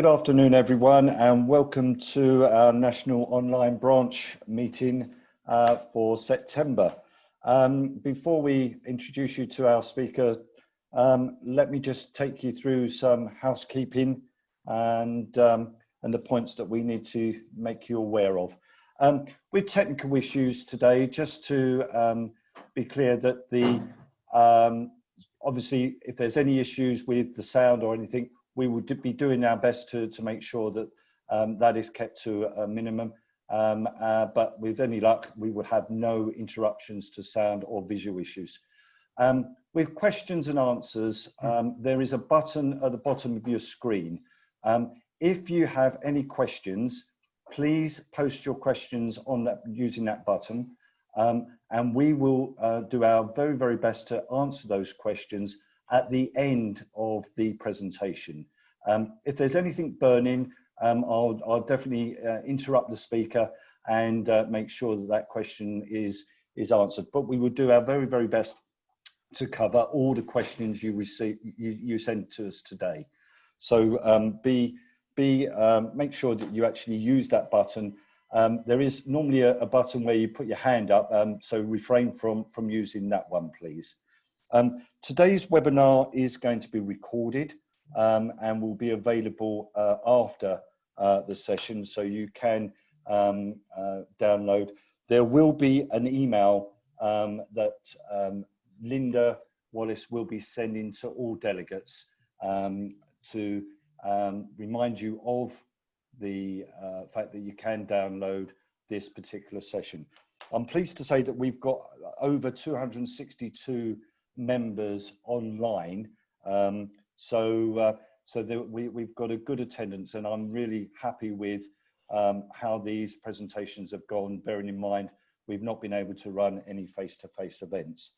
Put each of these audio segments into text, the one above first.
Good afternoon, everyone, and welcome to our national online branch meeting for September. Before we introduce you to our speaker, let me just take you through some housekeeping and the points that we need to make you aware of. With technical issues today, just to be clear that the obviously, if there's any issues with the sound or anything, we would be doing our best to make sure that that is kept to a minimum. But with any luck, we would have no interruptions to sound or visual issues. With questions and answers, there is a button at the bottom of your screen. If you have any questions, please post your questions on that using that button, and we will do our very, very best to answer those questions at the end of the presentation. If there's anything burning, I'll definitely interrupt the speaker and make sure that that question is answered. But we will do our very, very best to cover all the questions you send to us today. So make sure that you actually use that button. There is normally a button where you put your hand up, so refrain from using that one, please. Today's webinar is going to be recorded and will be available after the session, so you can download. There will be an email that Linda Wallace will be sending to all delegates to remind you of the fact that you can download this particular session. I'm pleased to say that we've got over 262 members online, so we've got a good attendance, and I'm really happy with how these presentations have gone, bearing in mind we've not been able to run any face-to-face events.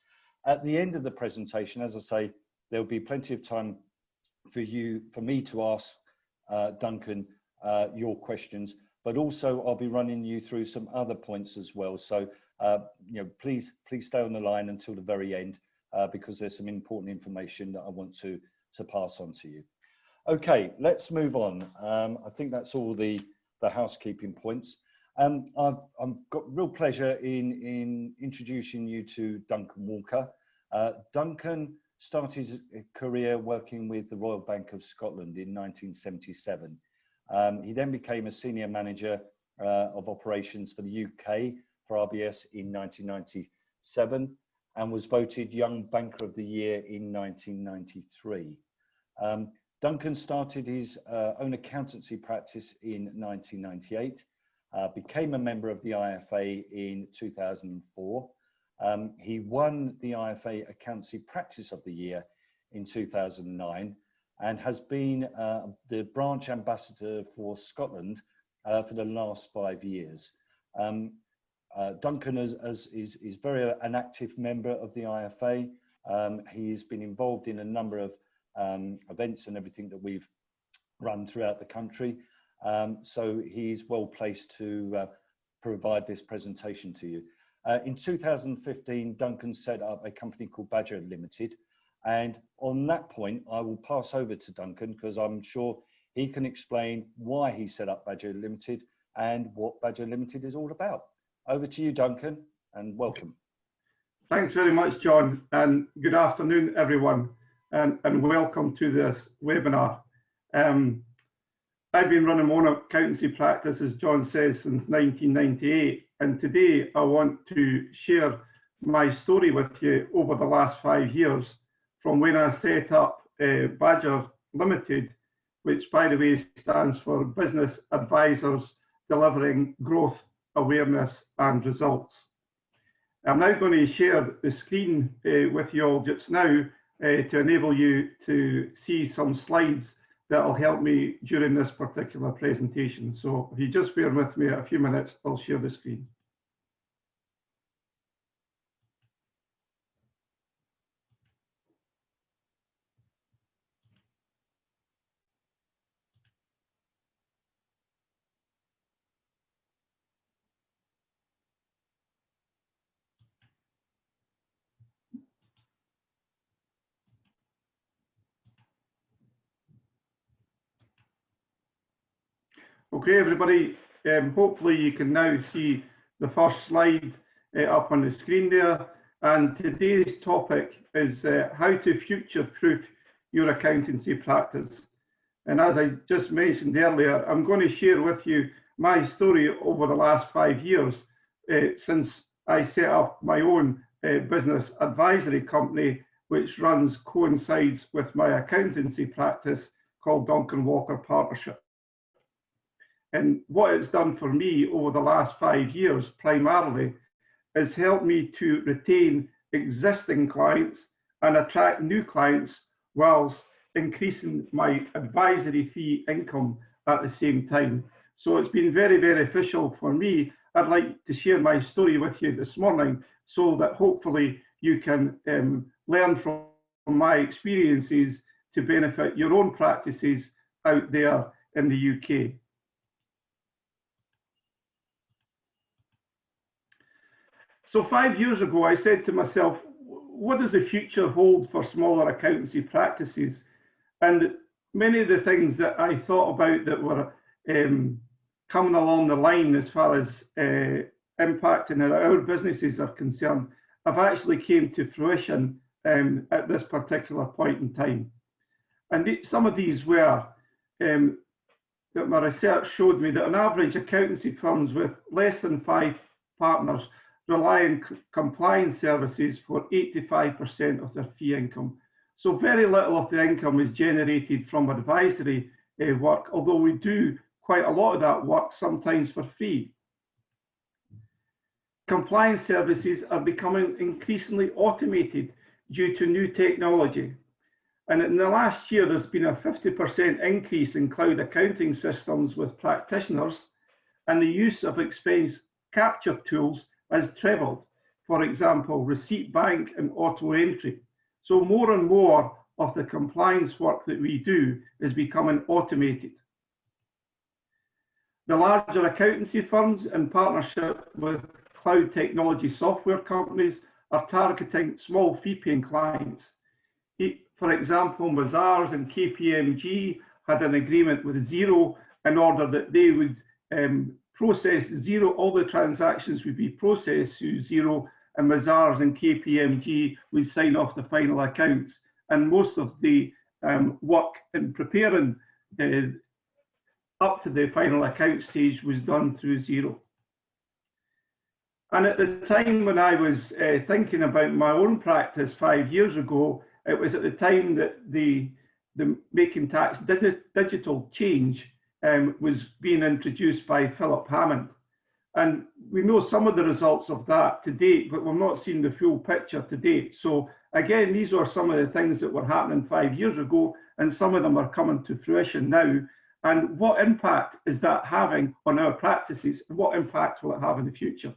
At the end of the presentation, as I say, there'll be plenty of time for me to ask Duncan your questions, but also I'll be running you through some other points as well. So please stay on the line until the very end, because there's some important information that I want to pass on to you. Okay, let's move on. I think that's all the housekeeping points. I've got real pleasure in introducing you to Duncan Walker. Duncan started his career working with the Royal Bank of Scotland in 1977. He then became a senior manager of operations for the UK for RBS in 1997. And was voted Young Banker of the Year in 1993. Duncan started his own accountancy practice in 1998, became a member of the IFA in 2004. He won the IFA Accountancy Practice of the Year in 2009 and has been the branch ambassador for Scotland for the last 5 years. Duncan is very an active member of the IFA. He's been involved in a number of events and everything that we've run throughout the country. So he's well placed to provide this presentation to you. In 2015, Duncan set up a company called Badger Limited. And on that point, I will pass over to Duncan because I'm sure he can explain why he set up Badger Limited and what Badger Limited is all about. Over to you, Duncan, and welcome. Thanks very much, John, and good afternoon, everyone, and welcome to this webinar. I've been running my own accountancy practice, as John says, since 1998, and today I want to share my story with you over the last 5 years, from when I set up Badger Limited, which, by the way, stands for Business Advisors Delivering Growth, Awareness and Results. I'm now going to share the screen with you all just now to enable you to see some slides that will help me during this particular presentation. So if you just bear with me a few minutes, I'll share the screen. Okay, everybody, hopefully you can now see the first slide up on the screen there. And today's topic is how to future-proof your accountancy practice. And as I just mentioned earlier, I'm going to share with you my story over the last 5 years since I set up my own business advisory company, which coincides with my accountancy practice called Duncan Walker Partnership. And what it's done for me over the last 5 years primarily is helped me to retain existing clients and attract new clients whilst increasing my advisory fee income at the same time. So it's been very beneficial for me. I'd like to share my story with you this morning so that hopefully you can learn from my experiences to benefit your own practices out there in the UK. So 5 years ago, I said to myself, what does the future hold for smaller accountancy practices? And many of the things that I thought about that were coming along the line as far as impacting our businesses are concerned, have actually came to fruition at this particular point in time. And some of these were, that my research showed me that on average accountancy firms with less than 5 partners rely on compliance services for 85% of their fee income. So very little of the income is generated from advisory work, although we do quite a lot of that work, sometimes for free. Compliance services are becoming increasingly automated due to new technology. And in the last year, there's been a 50% increase in cloud accounting systems with practitioners, and the use of expense capture tools has trebled. For example, receipt bank and auto entry. So more and more of the compliance work that we do is becoming automated. The larger accountancy firms in partnership with cloud technology software companies are targeting small fee-paying clients. For example, Mazars and KPMG had an agreement with Xero in order that they would process Xero, all the transactions would be processed through Xero, and Mazars and KPMG would sign off the final accounts. And most of the work in preparing up to the final account stage was done through Xero. And at the time when I was thinking about my own practice 5 years ago, it was at the time that the Making Tax digital change was being introduced by Philip Hammond. And we know some of the results of that to date, but we're not seeing the full picture to date. So again, these are some of the things that were happening 5 years ago, and some of them are coming to fruition now. And what impact is that having on our practices? And what impact will it have in the future?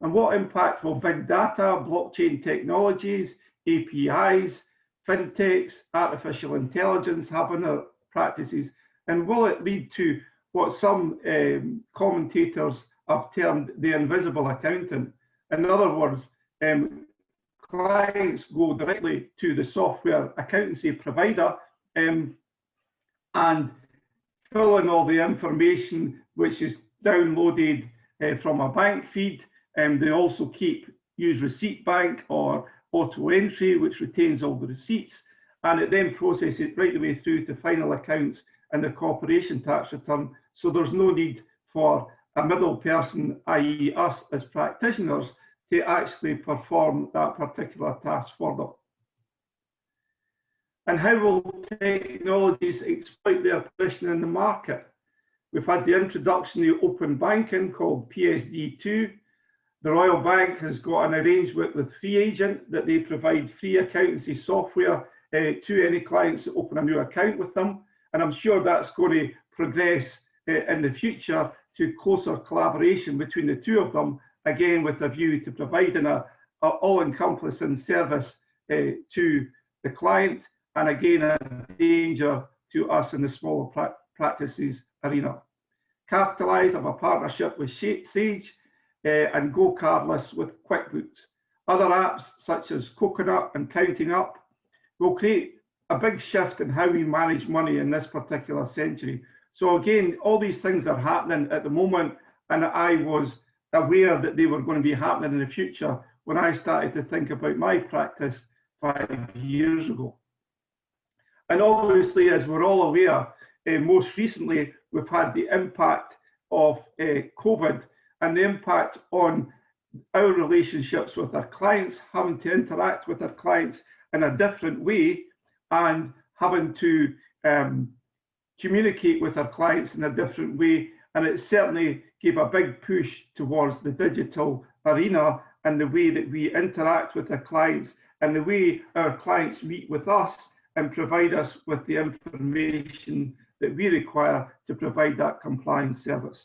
And what impact will big data, blockchain technologies, APIs, fintechs, artificial intelligence have on our practices? And will it lead to what some commentators have termed the invisible accountant? In other words, clients go directly to the software accountancy provider and fill in all the information which is downloaded from a bank feed. They also use receipt bank or auto entry, which retains all the receipts, and it then processes it right the way through to final accounts and the corporation tax return. So there's no need for a middle person, i.e. us as practitioners, to actually perform that particular task for them. And how will technologies exploit their position in the market? We've had the introduction of open banking called PSD2. The Royal Bank has got an arrangement with Free Agent that they provide free accountancy software to any clients that open a new account with them. And I'm sure that's going to progress in the future to closer collaboration between the two of them, again with a view to providing an all-encompassing service to the client, and again a danger to us in the smaller practices arena. Capitalise have a partnership with Sage and Go Cardless with QuickBooks. Other apps such as Coconut and Counting Up will create a big shift in how we manage money in this particular century. So again, all these things are happening at the moment, and I was aware that they were going to be happening in the future when I started to think about my practice 5 years ago. And obviously, as we're all aware, most recently we've had the impact of COVID and the impact on our relationships with our clients, having to interact with our clients in a different way and having to communicate with our clients in a different way. And it certainly gave a big push towards the digital arena and the way that we interact with our clients and the way our clients meet with us and provide us with the information that we require to provide that compliance service.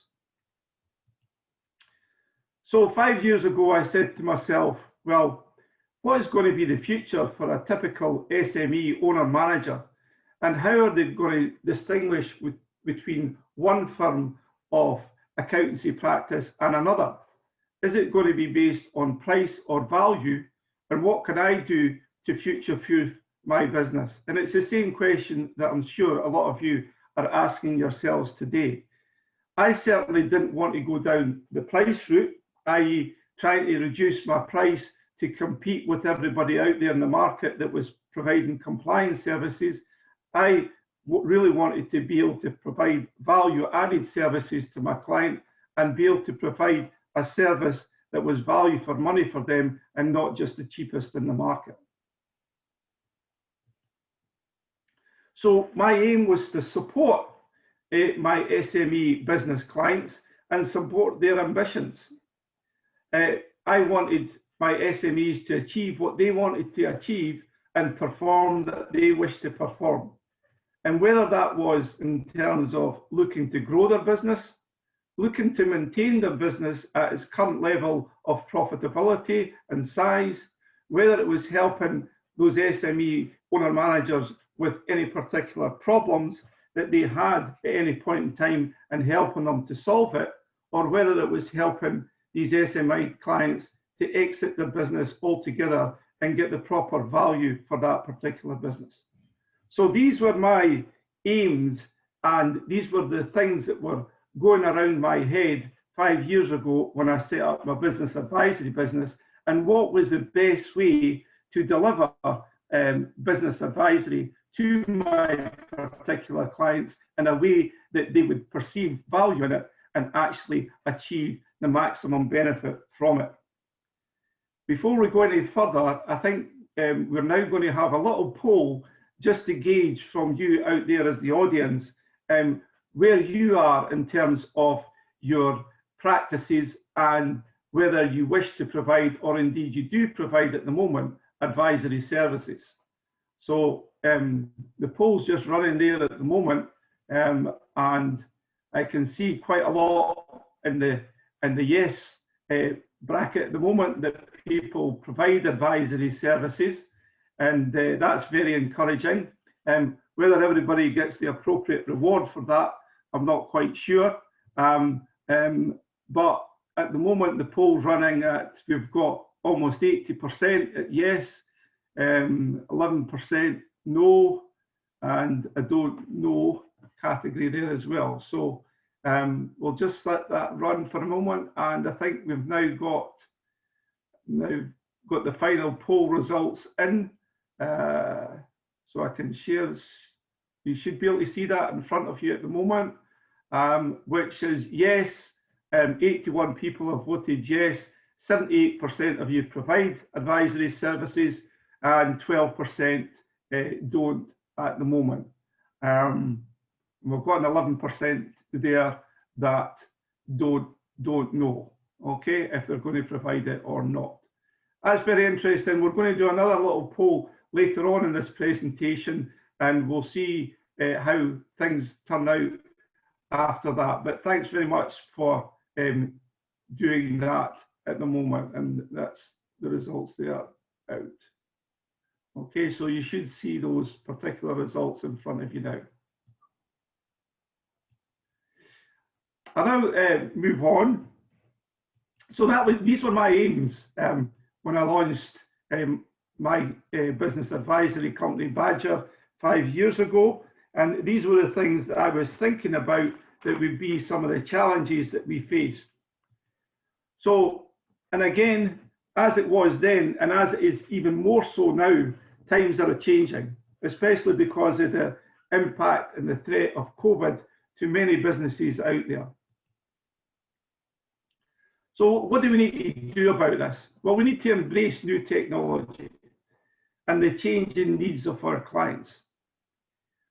So 5 years ago, I said to myself, well, what is going to be the future for a typical SME owner-manager? And how are they going to distinguish between one firm of accountancy practice and another? Is it going to be based on price or value? And what can I do to future-proof my business? And it's the same question that I'm sure a lot of you are asking yourselves today. I certainly didn't want to go down the price route, i.e. trying to reduce my price to compete with everybody out there in the market that was providing compliance services. I really wanted to be able to provide value-added services to my client and be able to provide a service that was value for money for them and not just the cheapest in the market. So my aim was to support my SME business clients and support their ambitions. I wanted my SMEs to achieve what they wanted to achieve and perform that they wish to perform. And whether that was in terms of looking to grow their business, looking to maintain their business at its current level of profitability and size, whether it was helping those SME owner managers with any particular problems that they had at any point in time and helping them to solve it, or whether it was helping these SME clients to exit their business altogether and get the proper value for that particular business. So these were my aims, and these were the things that were going around my head 5 years ago when I set up my business advisory business, and what was the best way to deliver business advisory to my particular clients in a way that they would perceive value in it and actually achieve the maximum benefit from it. Before we go any further, I think we're now going to have a little poll just to gauge from you out there as the audience where you are in terms of your practices and whether you wish to provide, or indeed you do provide at the moment, advisory services. So the poll's just running there at the moment, and I can see quite a lot in the yes bracket at the moment that people provide advisory services, and that's very encouraging. Whether everybody gets the appropriate reward for that, I'm not quite sure. But at the moment, the poll's running at, we've got almost 80% at yes, 11% no, and a don't know category there as well. So we'll just let that run for a moment, and I think we've now got the final poll results in. So I can share this. You should be able to see that in front of you at the moment, which is yes, 81 people have voted yes, 78% of you provide advisory services, and 12% don't at the moment. We've got an 11% there that don't know, okay, if they're going to provide it or not. That's very interesting. We're going to do another little poll later on in this presentation, and we'll see how things turn out after that. But thanks very much for doing that at the moment, and that's the results there out. Okay, so you should see those particular results in front of you now. I'll now move on. So these were my aims when I launched my business advisory company, Badger, 5 years ago. And these were the things that I was thinking about that would be some of the challenges that we faced. So, and again, as it was then, and as it is even more so now, times are changing, especially because of the impact and the threat of COVID to many businesses out there. So what do we need to do about this? Well, we need to embrace new technology and the changing needs of our clients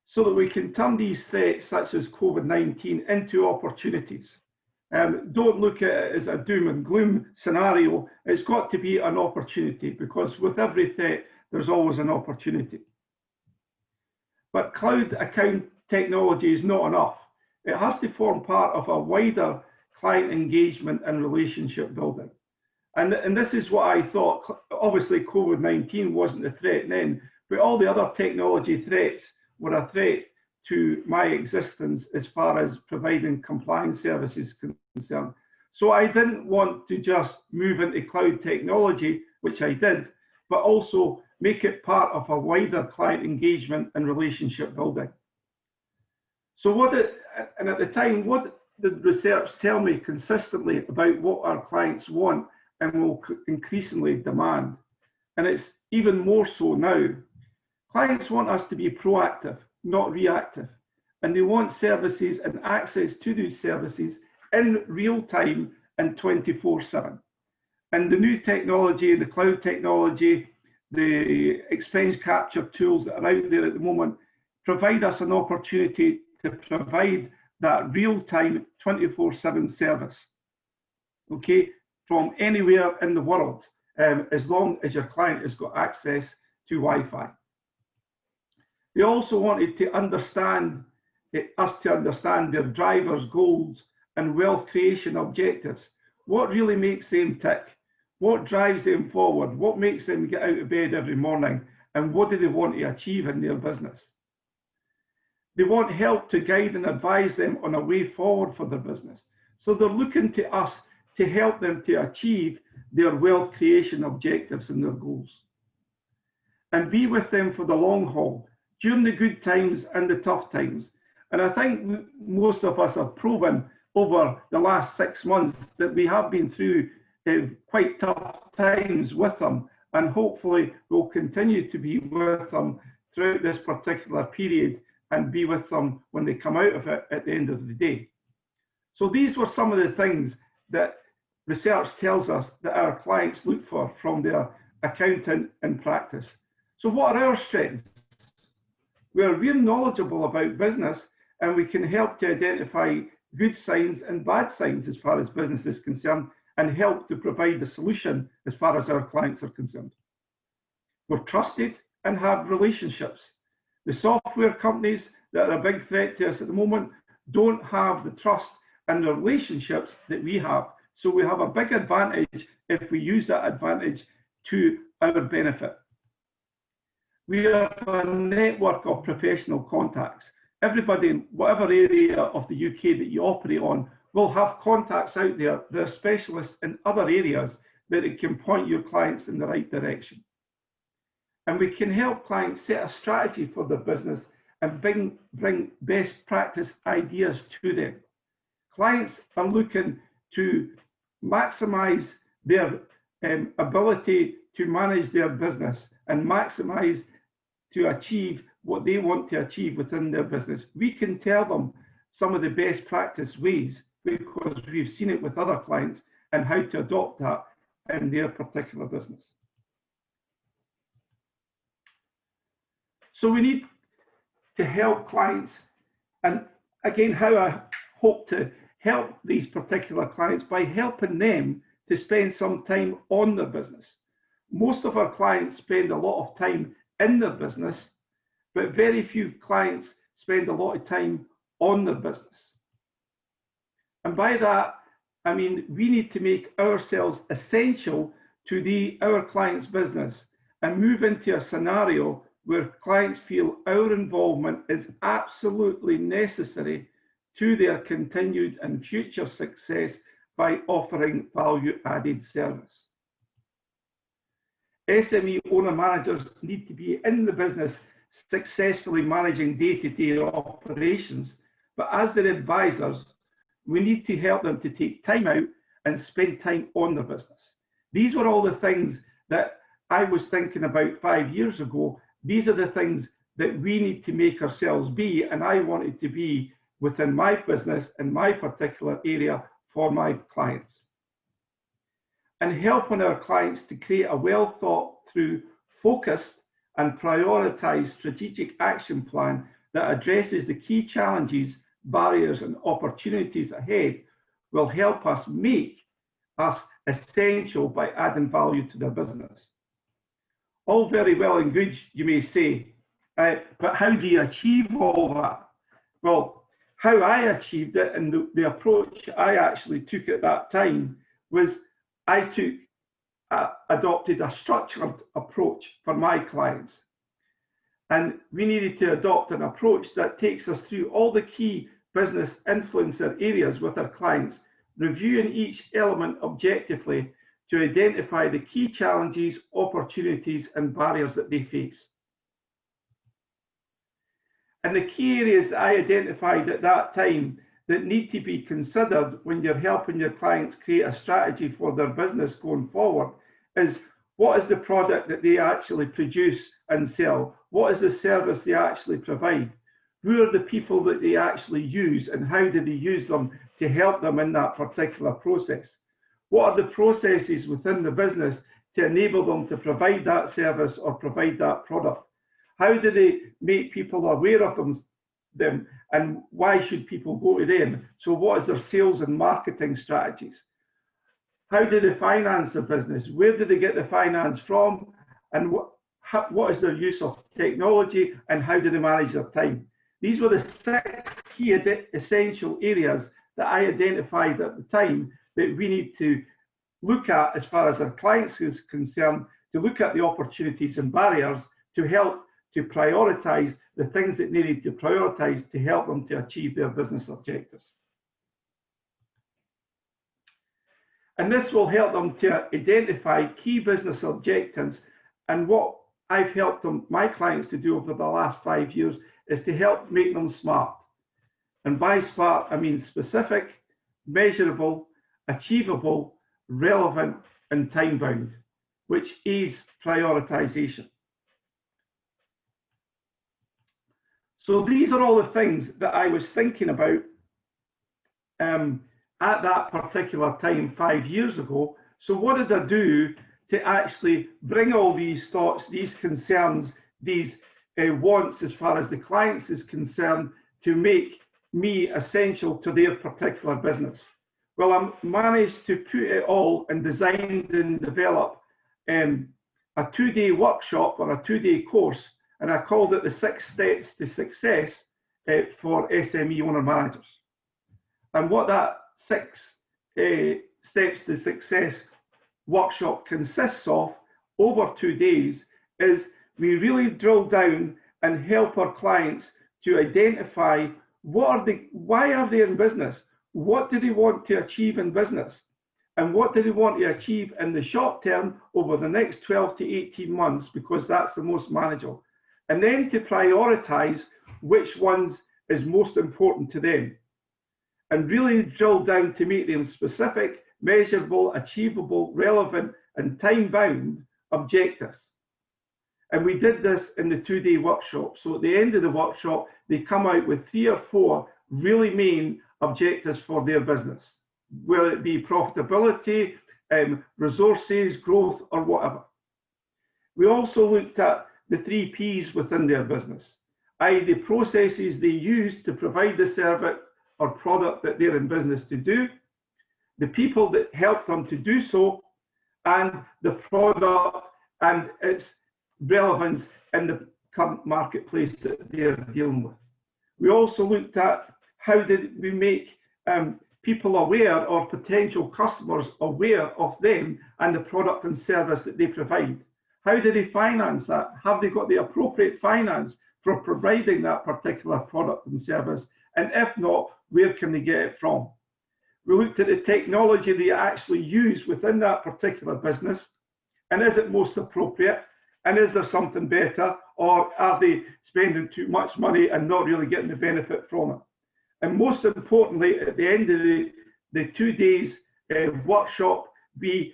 so that we can turn these threats such as COVID-19 into opportunities. Don't look at it as a doom and gloom scenario. It's got to be an opportunity, because with every threat, there's always an opportunity. But cloud account technology is not enough. It has to form part of a wider client engagement and relationship building. And this is what I thought. Obviously, COVID-19 wasn't a threat then, but all the other technology threats were a threat to my existence as far as providing compliance services concerned. So I didn't want to just move into cloud technology, which I did, but also make it part of a wider client engagement and relationship building. So and at the time, what did research tell me consistently about what our clients want and will increasingly demand? And it's even more so now. Clients want us to be proactive, not reactive. And they want services and access to these services in real time and 24/7. And the new technology, the cloud technology, the expense capture tools that are out there at the moment provide us an opportunity to provide that real-time 24/7 service, okay, from anywhere in the world, as long as your client has got access to Wi-Fi. They also wanted to understand their drivers' goals and wealth creation objectives. What really makes them tick? What drives them forward? What makes them get out of bed every morning? And what do they want to achieve in their business? They want help to guide and advise them on a way forward for their business. So they're looking to us to help them to achieve their wealth creation objectives and their goals. And be with them for the long haul, during the good times and the tough times. And I think most of us have proven over the last 6 months that we have been through quite tough times with them, and hopefully we'll continue to be with them throughout this particular period and be with them when they come out of it at the end of the day. So these were some of the things that research tells us that our clients look for from their accountant in practice. So what are our strengths? We're knowledgeable about business, and we can help to identify good signs and bad signs as far as business is concerned, and help to provide the solution as far as our clients are concerned. We're trusted and have relationships. The software companies that are a big threat to us at the moment don't have the trust and the relationships that we have. So we have a big advantage if we use that advantage to our benefit. We have a network of professional contacts. Everybody in whatever area of the UK that you operate on will have contacts out there that are specialists in other areas that it can point your clients in the right direction. And we can help clients set a strategy for their business and bring best practice ideas to them. Clients are looking to maximize their ability to manage their business and maximize to achieve what they want to achieve within their business. We can tell them some of the best practice ways because we've seen it with other clients and how to adopt that in their particular business. So we need to help clients, and again, how I hope to help these particular clients by helping them to spend some time on their business. Most of our clients spend a lot of time in their business, but very few clients spend a lot of time on their business. And by that, I mean, we need to make ourselves essential to our client's business and move into a scenario where clients feel our involvement is absolutely necessary to their continued and future success by offering value-added service. SME owner managers need to be in the business successfully managing day-to-day operations, but as their advisors, we need to help them to take time out and spend time on their business. These were all the things that I was thinking about 5 years ago. These are the things that we need to make ourselves be, and I wanted to be within my business and my particular area for my clients. And helping our clients to create a well thought through, focused and prioritized strategic action plan that addresses the key challenges, barriers and opportunities ahead will help us make us essential by adding value to their business. All very well and good, you may say, but how do you achieve all that? Well, how I achieved it and the approach I actually took at that time was I adopted a structured approach for my clients. And we needed to adopt an approach that takes us through all the key business influencer areas with our clients, reviewing each element objectively to identify the key challenges, opportunities, and barriers that they face. And the key areas I identified at that time that need to be considered when you're helping your clients create a strategy for their business going forward is, what is the product that they actually produce and sell? What is the service they actually provide? Who are the people that they actually use, and how do they use them to help them in that particular process? What are the processes within the business to enable them to provide that service or provide that product? How do they make people aware of them, and why should people go to them? So what is their sales and marketing strategies? How do they finance the business? Where do they get the finance from? And what is their use of technology, and how do they manage their time? These were the 6 key essential areas that I identified at the time that we need to look at as far as our clients is concerned, to look at the opportunities and barriers to help to prioritize the things that they need to prioritize to help them to achieve their business objectives. And this will help them to identify key business objectives. And what I've helped my clients to do over the last 5 years is to help make them smart. And by smart, I mean specific, measurable, achievable, relevant, and time-bound, which is prioritization. So these are all the things that I was thinking about at that particular time 5 years ago. So what did I do to actually bring all these thoughts, these concerns, these wants as far as the clients is concerned to make me essential to their particular business? Well, I managed to put it all and designed and develop a 2-day workshop or a 2-day course, and I called it the 6 Steps to Success for SME owner managers. And what that 6 Steps to Success workshop consists of over 2 days is we really drill down and help our clients to identify why are they in business? What do they want to achieve in business? And what do they want to achieve in the short term over the next 12 to 18 months, because that's the most manageable. And then to prioritize which ones is most important to them. And really drill down to make them specific, measurable, achievable, relevant, and time-bound objectives. And we did this in the 2-day workshop. So at the end of the workshop, they come out with 3 or 4 really main objectives for their business, whether it be profitability, resources, growth, or whatever. We also looked at the 3 Ps within their business, i.e. the processes they use to provide the service or product that they're in business to do, the people that help them to do so, and the product and its relevance in the current marketplace that they're dealing with. We also looked at how did we make people aware, or potential customers aware of them and the product and service that they provide. How do they finance that? Have they got the appropriate finance for providing that particular product and service? And if not, where can they get it from? We looked at the technology they actually use within that particular business, and is it most appropriate? And is there something better? or are they spending too much money and not really getting the benefit from it? And most importantly, at the end of the 2 days workshop, we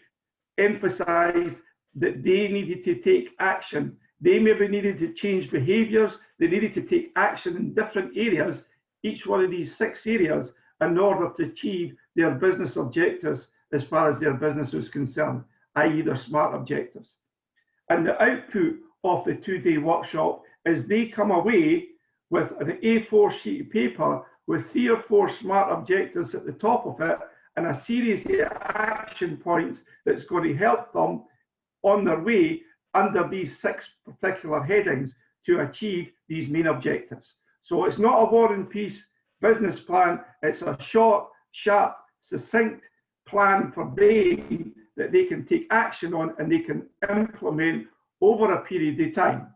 emphasised that they needed to take action. They maybe needed to change behaviours, they needed to take action in different areas, each one of these 6 areas, in order to achieve their business objectives as far as their business is concerned, i.e. their SMART objectives. And the output of the 2-day workshop is they come away with an A4 sheet of paper with 3 or 4 SMART objectives at the top of it and a series of action points that's going to help them on their way under these 6 particular headings to achieve these main objectives. So it's not a War and Peace business plan, it's a short, sharp, succinct plan for them that they can take action on and they can implement over a period of time.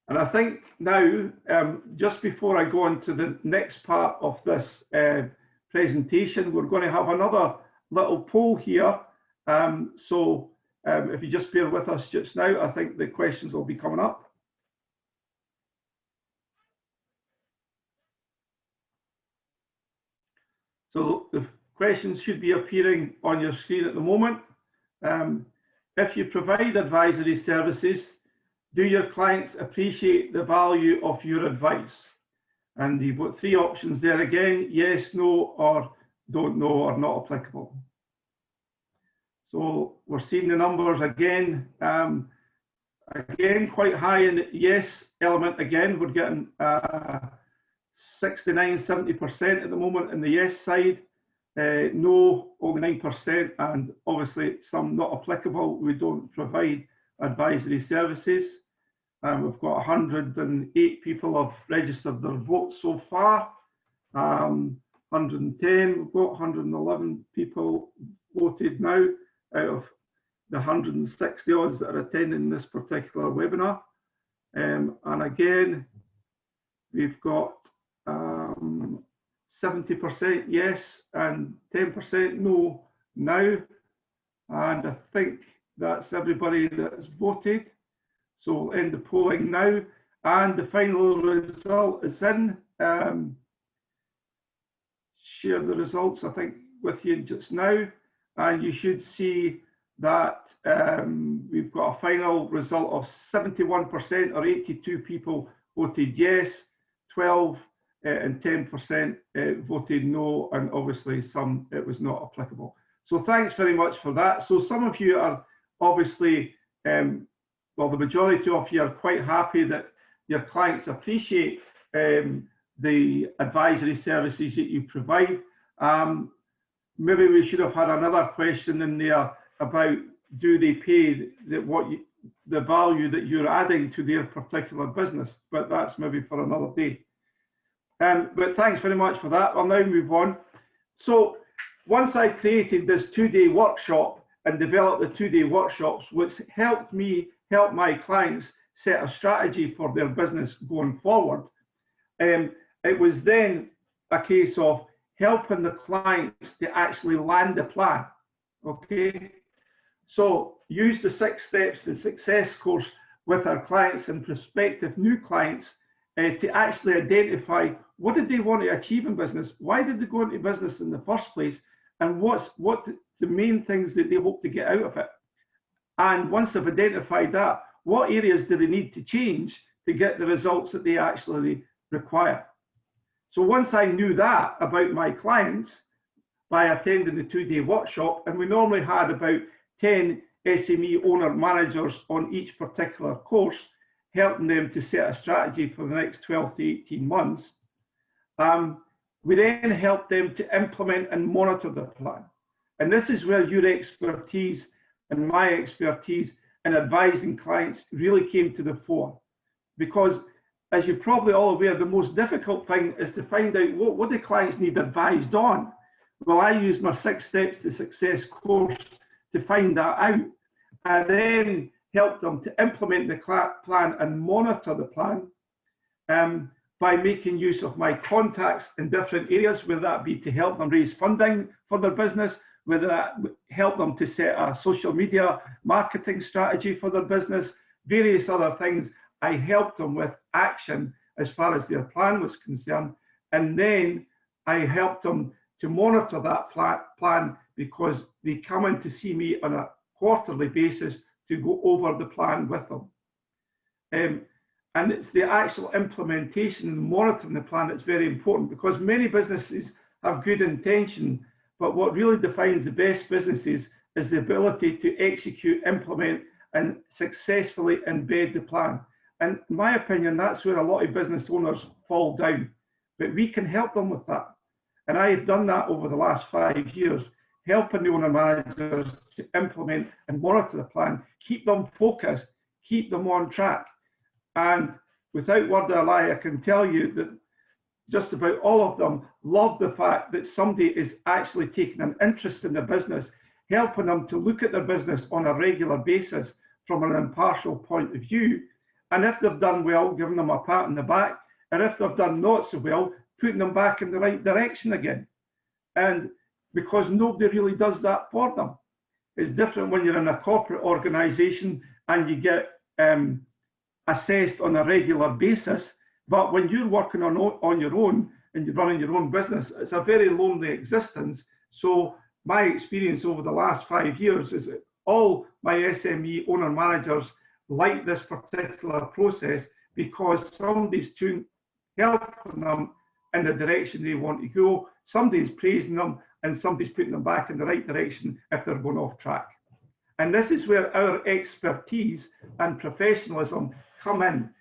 And I think now, just before I go on to the next part of this presentation, we're going to have another little poll here. If you just bear with us just now, I think the questions will be coming up. So the questions should be appearing on your screen at the moment. If you provide advisory services, do your clients appreciate the value of your advice? And you've got 3 options there again: yes, no, or don't know, or not applicable. So we're seeing the numbers again. Again, quite high in the yes element again. We're getting 69, 70% at the moment in the yes side. No, only 9%, and obviously some not applicable. We don't provide advisory services. We've got 108 people have registered their votes so far. 110, we've got 111 people voted now out of the 160 odds that are attending this particular webinar. And again, we've got 70% yes and 10% no now. And I think that's everybody that's voted. So we'll end the polling now. And the final result is in. Share the results, I think, with you just now. And you should see that we've got a final result of 71%, or 82 people voted yes, 12 and 10% voted no, and obviously some it was not applicable. So thanks very much for that. So some of you are obviously, well, the majority of you are quite happy that your clients appreciate the advisory services that you provide. Maybe we should have had another question in there about, do they pay the value that you're adding to their particular business, but that's maybe for another day. But thanks very much for that. I'll now move on. So once I created this 2-day workshop and developed the 2-day workshops, which helped me help my clients set a strategy for their business going forward, it was then a case of helping the clients to actually land a plan. Okay, so use the 6 steps, the success course with our clients and prospective new clients to actually identify what did they want to achieve in business, why did they go into business in the first place, and what the main things that they hope to get out of it. And once they've identified that, what areas do they need to change to get the results that they actually require. So once I knew that about my clients by attending the 2-day workshop, and we normally had about 10 SME owner managers on each particular course, helping them to set a strategy for the next 12 to 18 months, we then helped them to implement and monitor the plan. And this is where your expertise and my expertise in advising clients really came to the fore. Because as you're probably all aware, the most difficult thing is to find out what the clients need advised on. Well, I used my 6 steps to success course to find that out, and then help them to implement the plan and monitor the plan. by making use of my contacts in different areas, whether that be to help them raise funding for their business, whether that help them to set a social media marketing strategy for their business, various other things. I helped them with action as far as their plan was concerned. And then I helped them to monitor that plan, because they come in to see me on a quarterly basis to go over the plan with them. And it's the actual implementation and monitoring the plan that's very important, because many businesses have good intention, but what really defines the best businesses is the ability to execute, implement, and successfully embed the plan. And in my opinion, that's where a lot of business owners fall down. But we can help them with that. And I have done that over the last 5 years, helping the owner managers to implement and monitor the plan, keep them focused, keep them on track. And without word of a lie, I can tell you that just about all of them love the fact that somebody is actually taking an interest in their business, helping them to look at their business on a regular basis from an impartial point of view. And if they've done well, giving them a pat on the back, and if they've done not so well, putting them back in the right direction again. And because nobody really does that for them. It's different when you're in a corporate organization and you get assessed on a regular basis. But when you're working on your own and you're running your own business, it's a very lonely existence. So my experience over the last 5 years is that all my SME owner managers like this particular process, because somebody's helping them in the direction they want to go, somebody's praising them, and somebody's putting them back in the right direction if they're going off track. And this is where our expertise and professionalism come in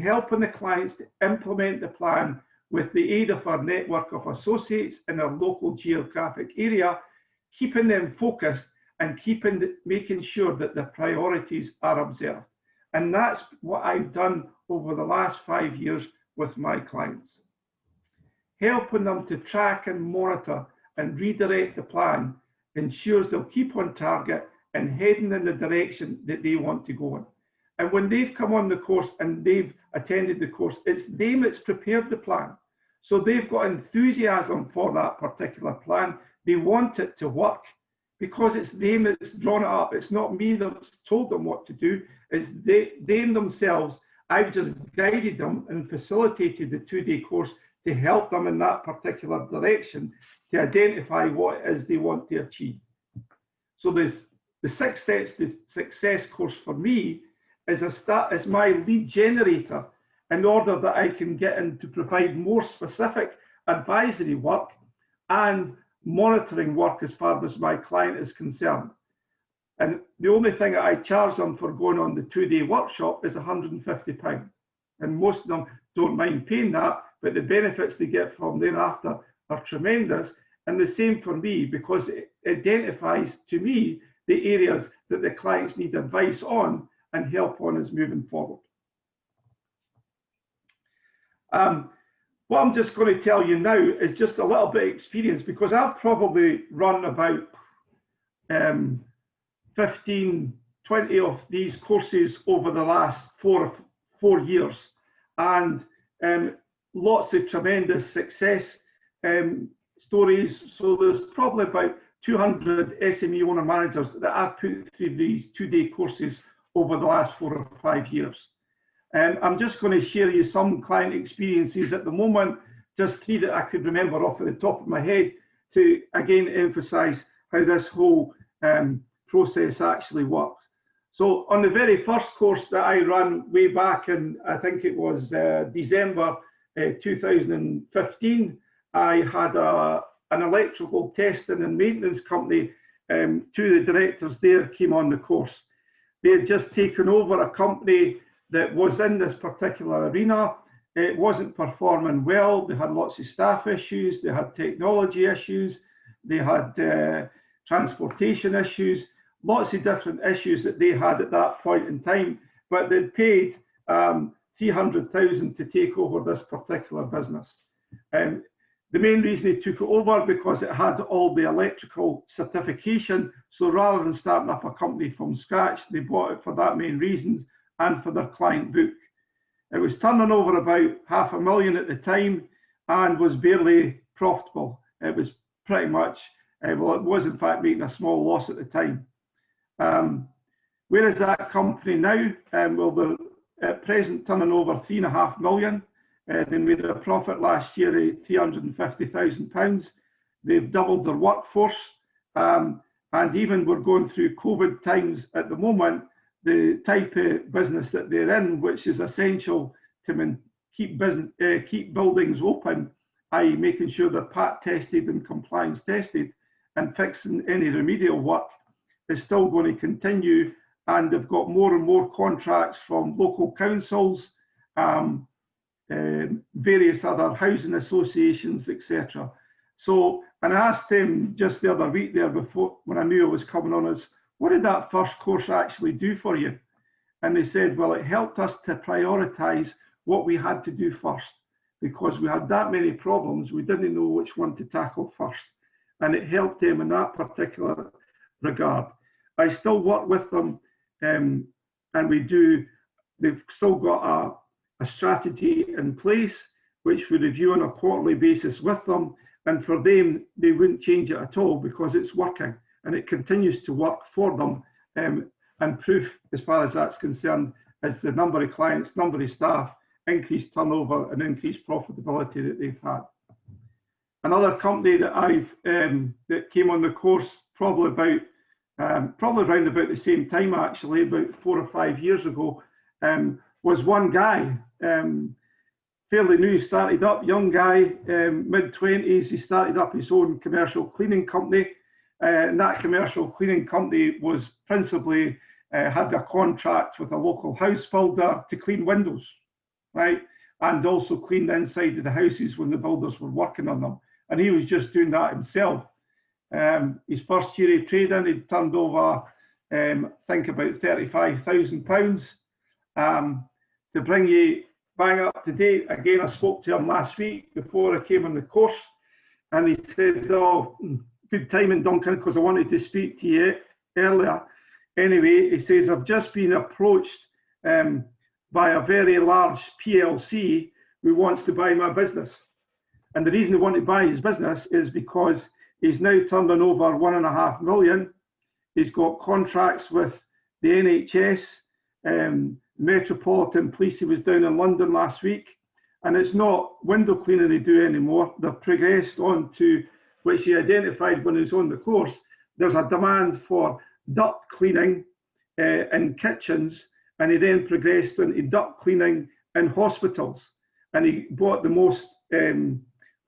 helping the clients to implement the plan with the aid of our network of associates in our local geographic area, keeping them focused and making sure that the priorities are observed. And that's what I've done over the last 5 years with my clients. Helping them to track and monitor and redirect the plan ensures they'll keep on target and heading in the direction that they want to go in. And when they've come on the course and they've attended the course, it's them that's prepared the plan. So they've got enthusiasm for that particular plan. They want it to work because it's them that's drawn it up. It's not me that's told them what to do. It's them themselves. I've just guided them and facilitated the 2-day course to help them in that particular direction to identify what it is they want to achieve. So the success course for me is my lead generator in order that I can get in to provide more specific advisory work and monitoring work as far as my client is concerned. And the only thing that I charge them for going on the 2-day workshop is £150. And most of them don't mind paying that, but the benefits they get from thereafter are tremendous. And the same for me, because it identifies to me the areas that the clients need advice on and help on as moving forward. What I'm just going to tell you now is just a little bit of experience, because I've probably run about 15, 20 of these courses over the last four years, and lots of tremendous success stories. So there's probably about 200 SME owner managers that I've put through these 2-day courses over the last 4 or 5 years. I'm just going to share you some client experiences at the moment, just 3 that I could remember off the top of my head, to again emphasize how this whole process actually works. So on the very first course that I ran way back in, I think it was December 2015, I had an electrical testing and maintenance company. 2 of the directors there came on the course. They had just taken over a company that was in this particular arena. It wasn't performing well. They had lots of staff issues. They had technology issues. They had transportation issues, lots of different issues that they had at that point in time. But they'd paid $300,000 to take over this particular business. The main reason they took it over because it had all the electrical certification. So rather than starting up a company from scratch, they bought it for that main reason and for their client book. It was turning over about $500,000 at the time and was barely profitable. It was pretty much, well, it was in fact making a small loss at the time. Where is that company now? Well, they're at present turning over £3.5 million. They made a profit last year of £350,000. They've doubled their workforce, and even we're going through COVID times at the moment. The type of business that they're in, which is essential to keep buildings open, i.e. making sure they're PAT tested and compliance tested and fixing any remedial work, is still going to continue, and they've got more and more contracts from local councils, various other housing associations, etc. So, and I asked him just the other week there before, when I knew I was coming on, is what did that first course actually do for you? And they said, well, it helped us to prioritise what we had to do first, because we had that many problems, we didn't know which one to tackle first. And it helped them in that particular regard. I still work with them, and they've still got a strategy in place, which we review on a quarterly basis with them. And for them, they wouldn't change it at all because it's working and it continues to work for them. And proof, as far as that's concerned, is the number of clients, number of staff, increased turnover and increased profitability that they've had. Another company that that came on the course probably around about the same time, actually, about 4 or 5 years ago, was one guy, fairly new, started up, young guy, mid-20s. He started up his own commercial cleaning company, and that commercial cleaning company was principally had a contract with a local house builder to clean windows, right, and also clean the inside of the houses when the builders were working on them. And he was just doing that himself. His first year of trading, he'd turned over, I think, about £35,000. To bring you bang up to date, again, I spoke to him last week before I came on the course, and he said, oh, good timing, Duncan, because I wanted to speak to you earlier. Anyway, he says, I've just been approached by a very large PLC who wants to buy my business. And the reason they want to buy his business is because he's now turning over £1.5 million. He's got contracts with the NHS, Metropolitan Police. He was down in London last week, and it's not window cleaning they do anymore. They've progressed on to, which he identified when he was on the course, there's a demand for duct cleaning in kitchens, and he then progressed into duct cleaning in hospitals, and he bought the most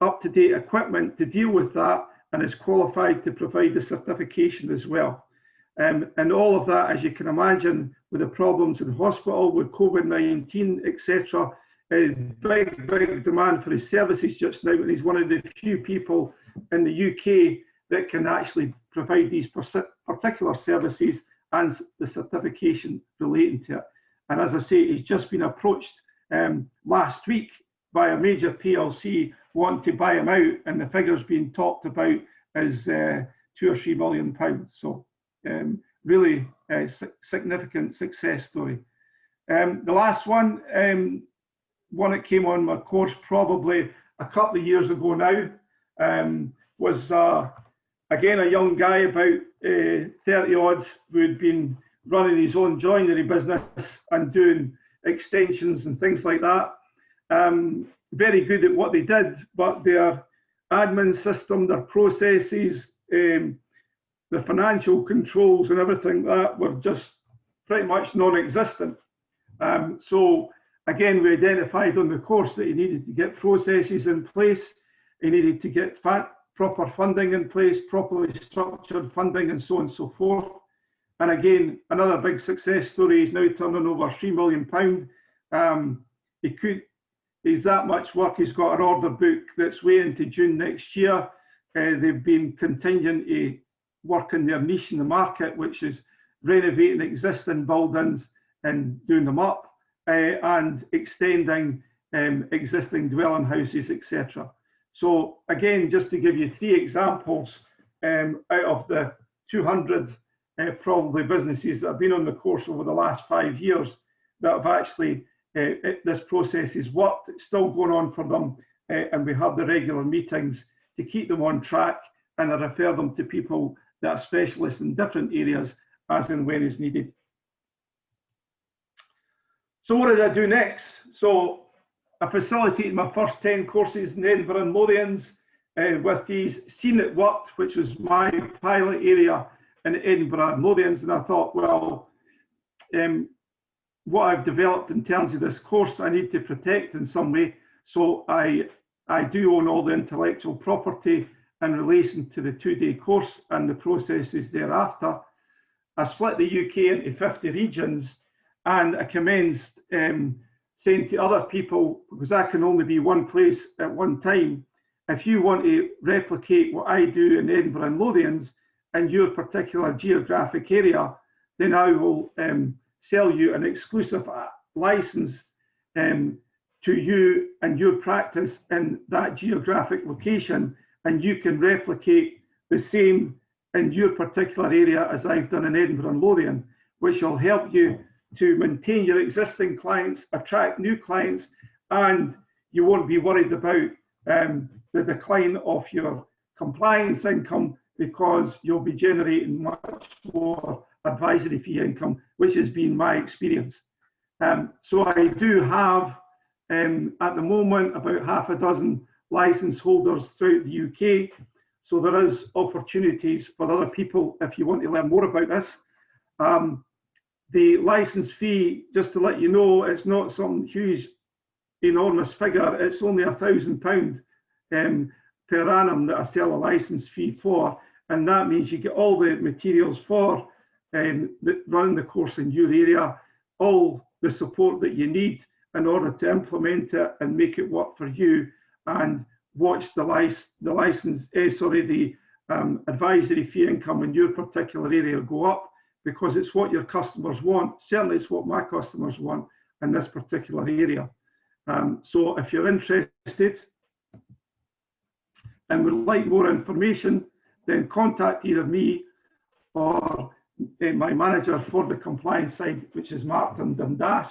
up-to-date equipment to deal with that, and is qualified to provide the certification as well. And all of that, as you can imagine, with the problems in hospital, with COVID-19, etc., big demand for his services just now, and he's one of the few people in the UK that can actually provide these particular services and the certification relating to it. And as I say, he's just been approached last week by a major PLC wanting to buy him out, and the figures being talked about is £2 or £3 million. So really a significant success story. The last one, one that came on my course probably a couple of years ago now, was again a young guy about 30 odds who had been running his own joinery business and doing extensions and things like that. Very good at what they did, but their admin system, their processes, the financial controls and everything that were just pretty much non-existent. So again, we identified on the course that he needed to get processes in place, he needed to get proper funding in place, properly structured funding, and so on and so forth. And again, another big success story. He's now turning over £3 million. He's that much work. He's got an order book that's way into June next year. They've been continuing to work in their niche in the market, which is renovating existing buildings and doing them up, and extending existing dwelling houses, etc. So again, just to give you 3 examples out of the 200 probably businesses that have been on the course over the last 5 years that have actually this process has worked. It's still going on for them, and we have the regular meetings to keep them on track, and I refer them to people that are specialists in different areas as and when is needed. So what did I do next? So I facilitated my first 10 courses in Edinburgh and Lothians with these Seen It Worked, which was my pilot area in Edinburgh and Lothians, and I thought, well, what I've developed in terms of this course I need to protect in some way. So I do own all the intellectual property in relation to the 2-day course and the processes thereafter. I split the UK into 50 regions, and I commenced saying to other people, because I can only be one place at one time, if you want to replicate what I do in Edinburgh and Lothians in your particular geographic area, then I will sell you an exclusive license to you and your practice in that geographic location, and you can replicate the same in your particular area as I've done in Edinburgh and Lothian, which will help you to maintain your existing clients, attract new clients, and you won't be worried about the decline of your compliance income, because you'll be generating much more advisory fee income, which has been my experience. So I do have, at the moment, about half a dozen license holders throughout the UK. So there is opportunities for other people if you want to learn more about this. The license fee, just to let you know, it's not some huge, enormous figure. It's only £1,000 per annum that I sell a license fee for, and that means you get all the materials for running the course in your area, all the support that you need in order to implement it and make it work for you, and watch the advisory fee income in your particular area go up, because it's what your customers want. Certainly it's what my customers want in this particular area. So if you're interested and would like more information, then contact either me or my manager for the compliance side, which is Martin Dundas,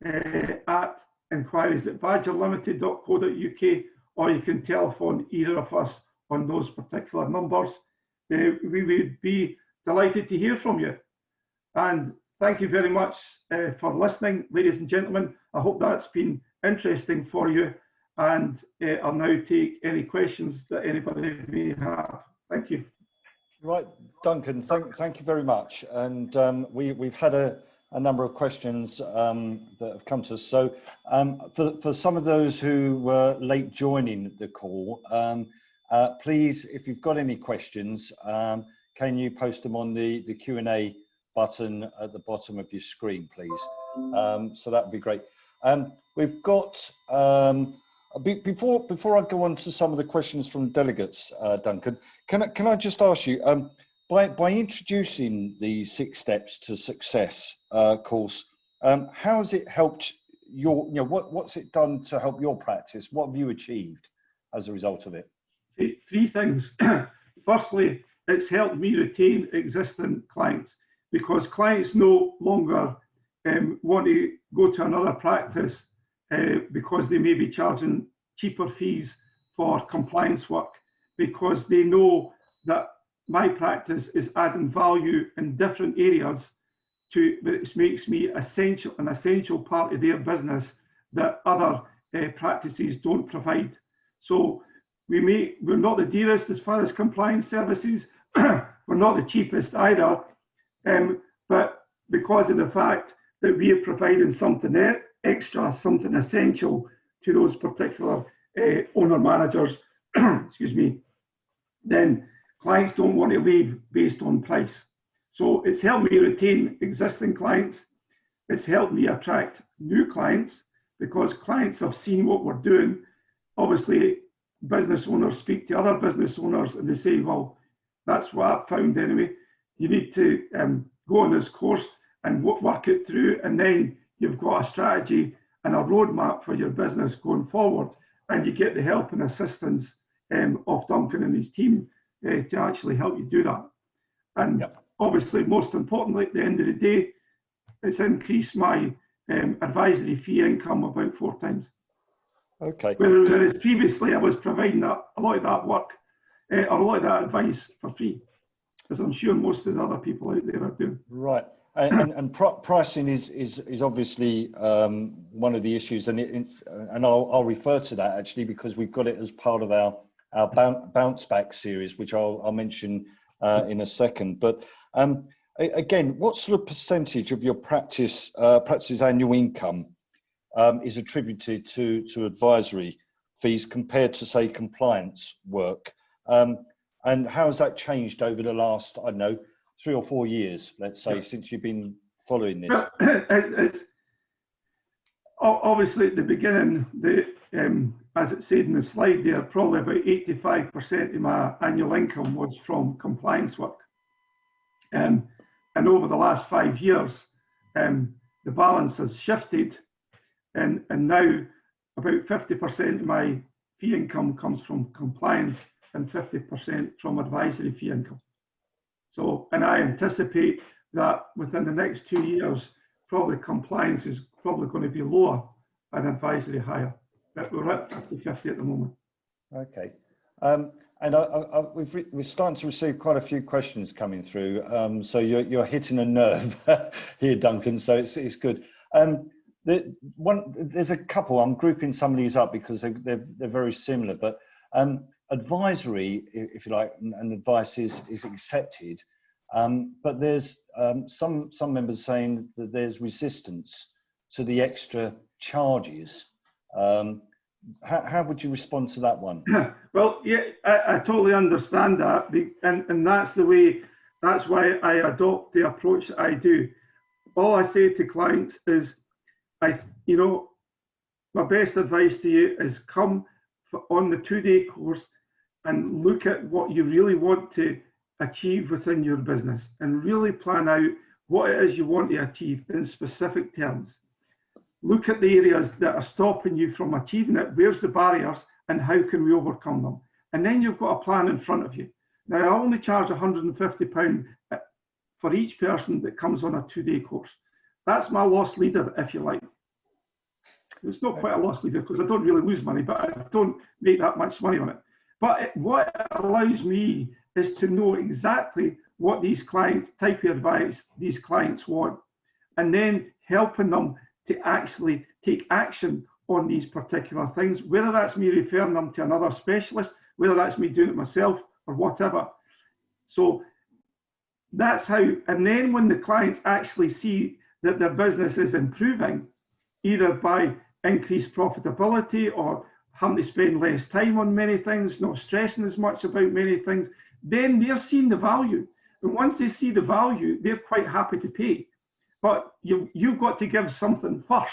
at inquiries@badgerlimited.co.uk, or you can telephone either of us on those particular numbers. We would be delighted to hear from you. And thank you very much for listening, ladies and gentlemen. I hope that's been interesting for you, and I'll now take any questions that anybody may have. Thank you. Right, Duncan, thank you very much. And we've had a number of questions that have come to us. So for some of those who were late joining the call, please, if you've got any questions, can you post them on the Q&A button at the bottom of your screen, please? So that would be great. We've got, before I go on to some of the questions from delegates, Duncan, can I just ask you, by introducing the 6 Steps to Success course, how has it helped what's it done to help your practice? What have you achieved as a result of it? 3 things. Firstly, it's helped me retain existing clients, because clients no longer want to go to another practice because they may be charging cheaper fees for compliance work, because they know that my practice is adding value in different areas which makes me an essential part of their business that other practices don't provide. So we're not the dearest as far as compliance services, we're not the cheapest either, but because of the fact that we are providing something extra, something essential to those particular owner managers, excuse me, then clients don't want to leave based on price. So it's helped me retain existing clients. It's helped me attract new clients, because clients have seen what we're doing. Obviously, business owners speak to other business owners and they say, well, that's what I've found anyway. You need to go on this course and work it through, and then you've got a strategy and a roadmap for your business going forward, and you get the help and assistance of Duncan and his team to actually help you do that. And obviously, most importantly, at the end of the day, it's increased my advisory fee income about 4 times. Okay. Whereas previously I was providing a lot of that work, or a lot of that advice for free, as I'm sure most of the other people out there are doing. Right. And pricing is obviously one of the issues, and I'll refer to that actually because we've got it as part of our bounce back series, which I'll mention in a second. But again, what sort of percentage of your practice's annual income is attributed to advisory fees compared to, say, compliance work? And how has that changed over the last, I don't know, 3 or 4 years, let's say, since you've been following this? Obviously, at the beginning, as it said in the slide there, probably about 85% of my annual income was from compliance work. And over the last 5 years, the balance has shifted, and now about 50% of my fee income comes from compliance and 50% from advisory fee income. So, and I anticipate that within the next 2 years, probably compliance is probably going to be lower and advisory higher. But we're at 50-50 at the moment. Okay. And we're starting to receive quite a few questions coming through. So you're hitting a nerve here, Duncan. So it's good. There's a couple. I'm grouping some of these up because they're very similar. But advisory, if you like, and advice is accepted. But there's some members saying that there's resistance to the extra charges. How would you respond to that one? Well, yeah, I totally understand that, and that's why I adopt the approach that I do. All I say to clients is, my best advice to you is come on the 2-day course and look at what you really want to achieve within your business and really plan out what it is you want to achieve in specific terms. Look at the areas that are stopping you from achieving it. Where's the barriers and how can we overcome them? And then you've got a plan in front of you. Now, I only charge £150 for each person that comes on a 2-day course. That's my loss leader, if you like. It's not quite a loss leader because I don't really lose money, but I don't make that much money on it. But what it allows me is to know exactly what these clients, type of advice these clients want, and then helping them to actually take action on these particular things, whether that's me referring them to another specialist, whether that's me doing it myself or whatever. So that's how, and then when the clients actually see that their business is improving, either by increased profitability or having to spend less time on many things, not stressing as much about many things, then they're seeing the value. And once they see the value, they're quite happy to pay. But you've got to give something first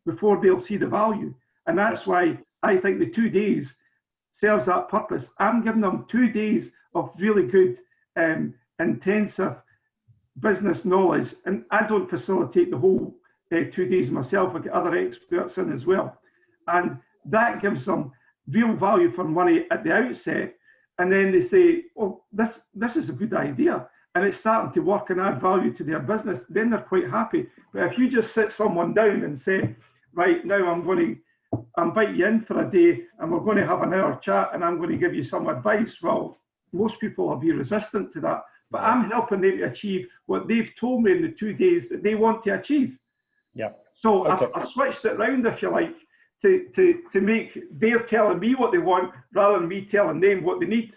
before they'll see the value. And that's why I think the 2 days serves that purpose. I'm giving them 2 days of really good, intensive business knowledge. And I don't facilitate the whole 2 days myself. I get other experts in as well. And that gives them real value for money at the outset. And then they say, oh, this is a good idea. And it's starting to work and add value to their business. Then they're quite happy. But if you just sit someone down and say, right, now I'm invite you in for a day and we're going to have an hour chat and I'm going to give you some advice. Well, most people will be resistant to that. But I'm helping them to achieve what they've told me in the 2 days that they want to achieve. Yeah. So okay. I've switched it around, if you like, to make they're telling me what they want rather than me telling them what they need.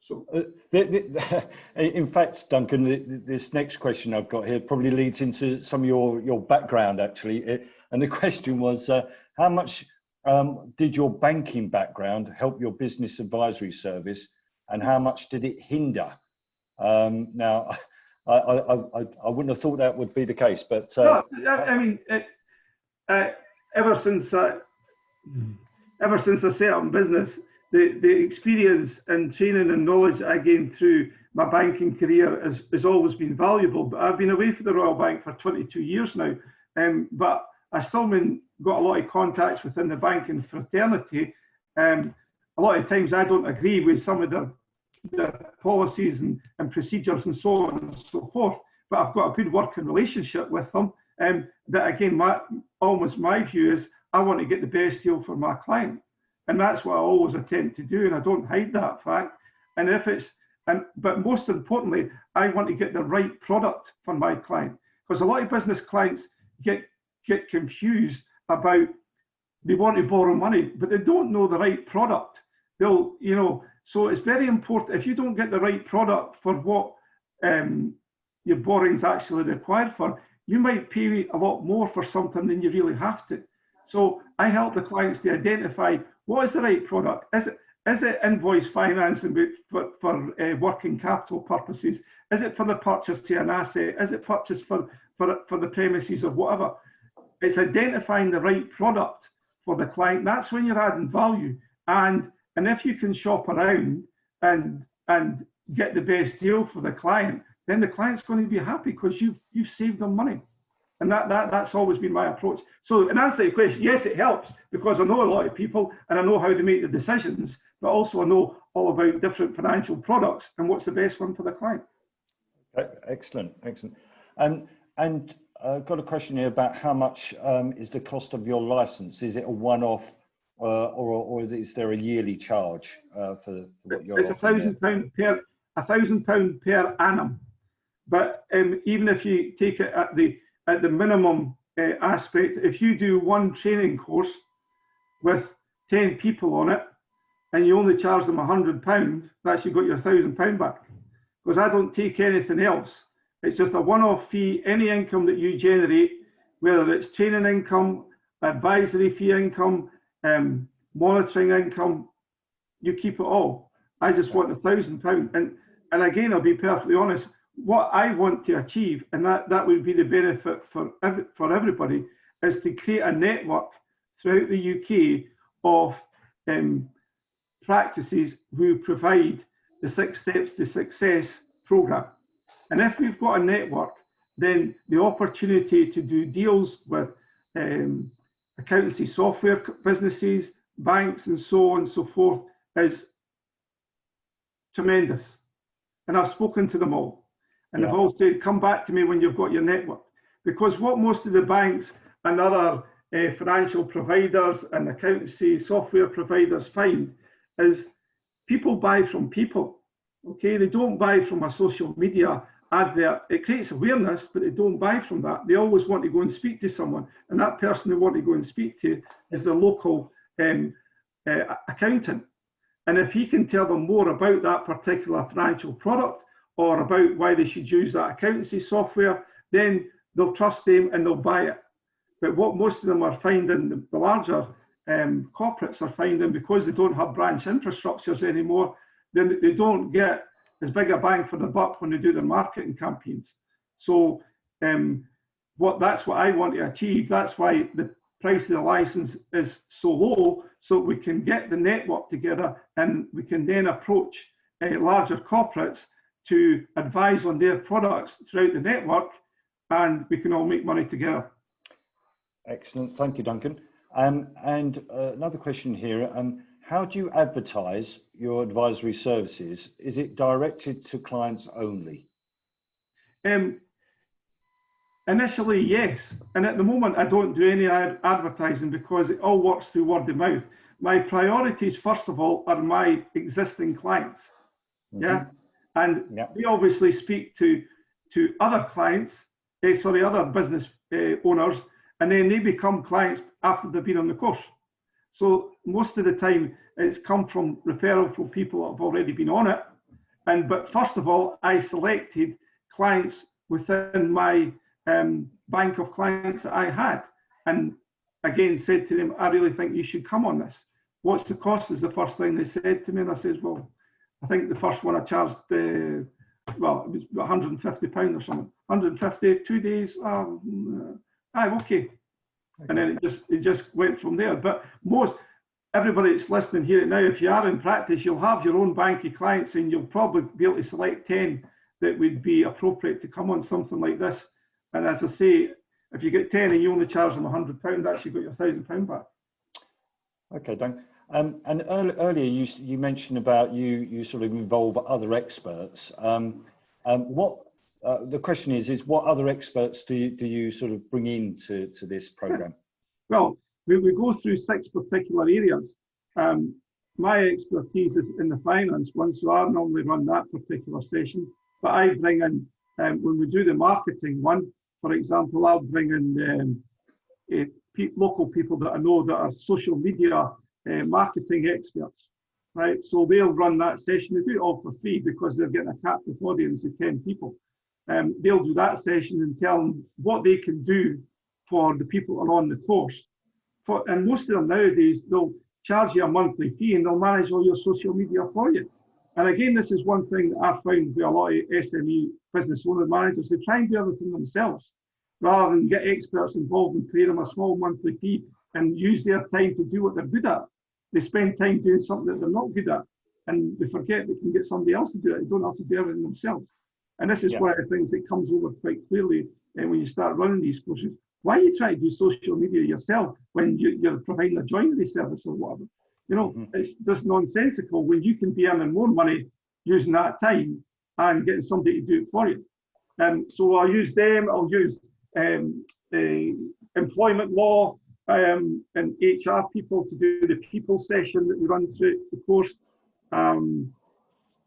So in fact, Duncan, this next question I've got here probably leads into some of your background actually, and the question was how much did your banking background help your business advisory service, and how much did it hinder? Now, I wouldn't have thought that would be the case, but no, I mean, ever since I set up in business, the experience and training and knowledge I gained through my banking career has always been valuable. But I've been away from the Royal Bank for 22 years now, but I still got a lot of contacts within the banking fraternity. A lot of times I don't agree with some of the policies and procedures and so on and so forth, but I've got a good working relationship with them, That again, almost my view is I want to get the best deal for my client, and that's what I always attempt to do, and I don't hide that fact. And if it's, but most importantly, I want to get the right product for my client, because a lot of business clients get confused about, they want to borrow money, but they don't know the right product. They'll, you know, so it's very important. If you don't get the right product for what your borrowing is actually required for, you might pay a lot more for something than you really have to. So I help the clients to identify what is the right product. Is it invoice financing for working capital purposes? Is it for the purchase to an asset? Is it purchase for the premises or whatever? It's identifying the right product for the client. That's when you're adding value. And if you can shop around and get the best deal for the client, then the client's going to be happy because you've saved them money. And that's always been my approach. So in answer to your question, yes, it helps, because I know a lot of people and I know how to make the decisions, but also I know all about different financial products and what's the best one for the client. Excellent, excellent. And I've got a question here about how much is the cost of your license? Is it a one-off or is there a yearly charge for what you're offering? It's £1,000 per annum. But even if you take it at the minimum aspect, if you do one training course with 10 people on it and you only charge them £100, that's you got your £1,000 back. Because I don't take anything else. It's just a one-off fee. Any income that you generate, whether it's training income, advisory fee income, monitoring income, you keep it all. I just want £1,000. And again, I'll be perfectly honest, what I want to achieve, and that would be the benefit for everybody, is to create a network throughout the UK of practices who provide the 6 Steps to Success program. And if we've got a network, then the opportunity to do deals with accountancy software businesses, banks, and so on and so forth is tremendous. And I've spoken to them all. And they've all said, come back to me when you've got your network. Because what most of the banks and other financial providers and accountancy software providers find is people buy from people. Okay, they don't buy from a social media advert. It creates awareness, but they don't buy from that. They always want to go and speak to someone. And that person they want to go and speak to is the local accountant. And if he can tell them more about that particular financial product, or about why they should use that accountancy software, then they'll trust them and they'll buy it. But what most of them are finding, the larger corporates are finding, because they don't have branch infrastructures anymore, then they don't get as big a bang for the buck when they do their marketing campaigns. So that's what I want to achieve. That's why the price of the license is so low, so we can get the network together and we can then approach larger corporates to advise on their products throughout the network, and we can all make money together. Excellent, thank you, Duncan. And another question here, how do you advertise your advisory services? Is it directed to clients only? Initially, yes. And at the moment, I don't do any advertising because it all works through word of mouth. My priorities, first of all, are my existing clients. Mm-hmm. Yeah. And we obviously speak to other clients, other business owners, and then they become clients after they've been on the course. So most of the time, it's come from referral from people that have already been on it. But first of all, I selected clients within my bank of clients that I had, and again said to them, I really think you should come on this. What's the cost? Is the first thing they said to me, and I says, well, I think the first one I charged, it was £150 or something. 150, 2 days. Okay. And then it just went from there. But everybody that's listening here now, if you are in practice, you'll have your own bank of clients, and you'll probably be able to select 10 that would be appropriate to come on something like this. And as I say, if you get 10 and you only charge them £100, that's you got your £1,000 back. Okay, Duncan. And earlier you mentioned about you sort of involve other experts. What the question is what other experts do you sort of bring into this program? Well, we go through 6 particular areas. My expertise is in the finance one, so I normally run that particular session. But I bring in, when we do the marketing one, for example, I'll bring in local people that I know that are social media marketing experts, right? So they'll run that session. They do it all for free because they're getting a captive audience of 10 people. They'll do that session and tell them what they can do for the people that are on the course. And most of them nowadays, they'll charge you a monthly fee and they'll manage all your social media for you. And again, this is one thing that I found with a lot of SME business owner managers. They try and do everything themselves rather than get experts involved and pay them a small monthly fee and use their time to do what they're good at. They spend time doing something that they're not good at and they forget they can get somebody else to do it. They don't have to do everything themselves. And this is one of the things that comes over quite clearly when you start running these courses. Why are you trying to do social media yourself when you're providing a joinery service or whatever? You know, it's just nonsensical when you can be earning more money using that time and getting somebody to do it for you. So I'll use them, I'll use employment law and HR people to do the people session that we run through the course.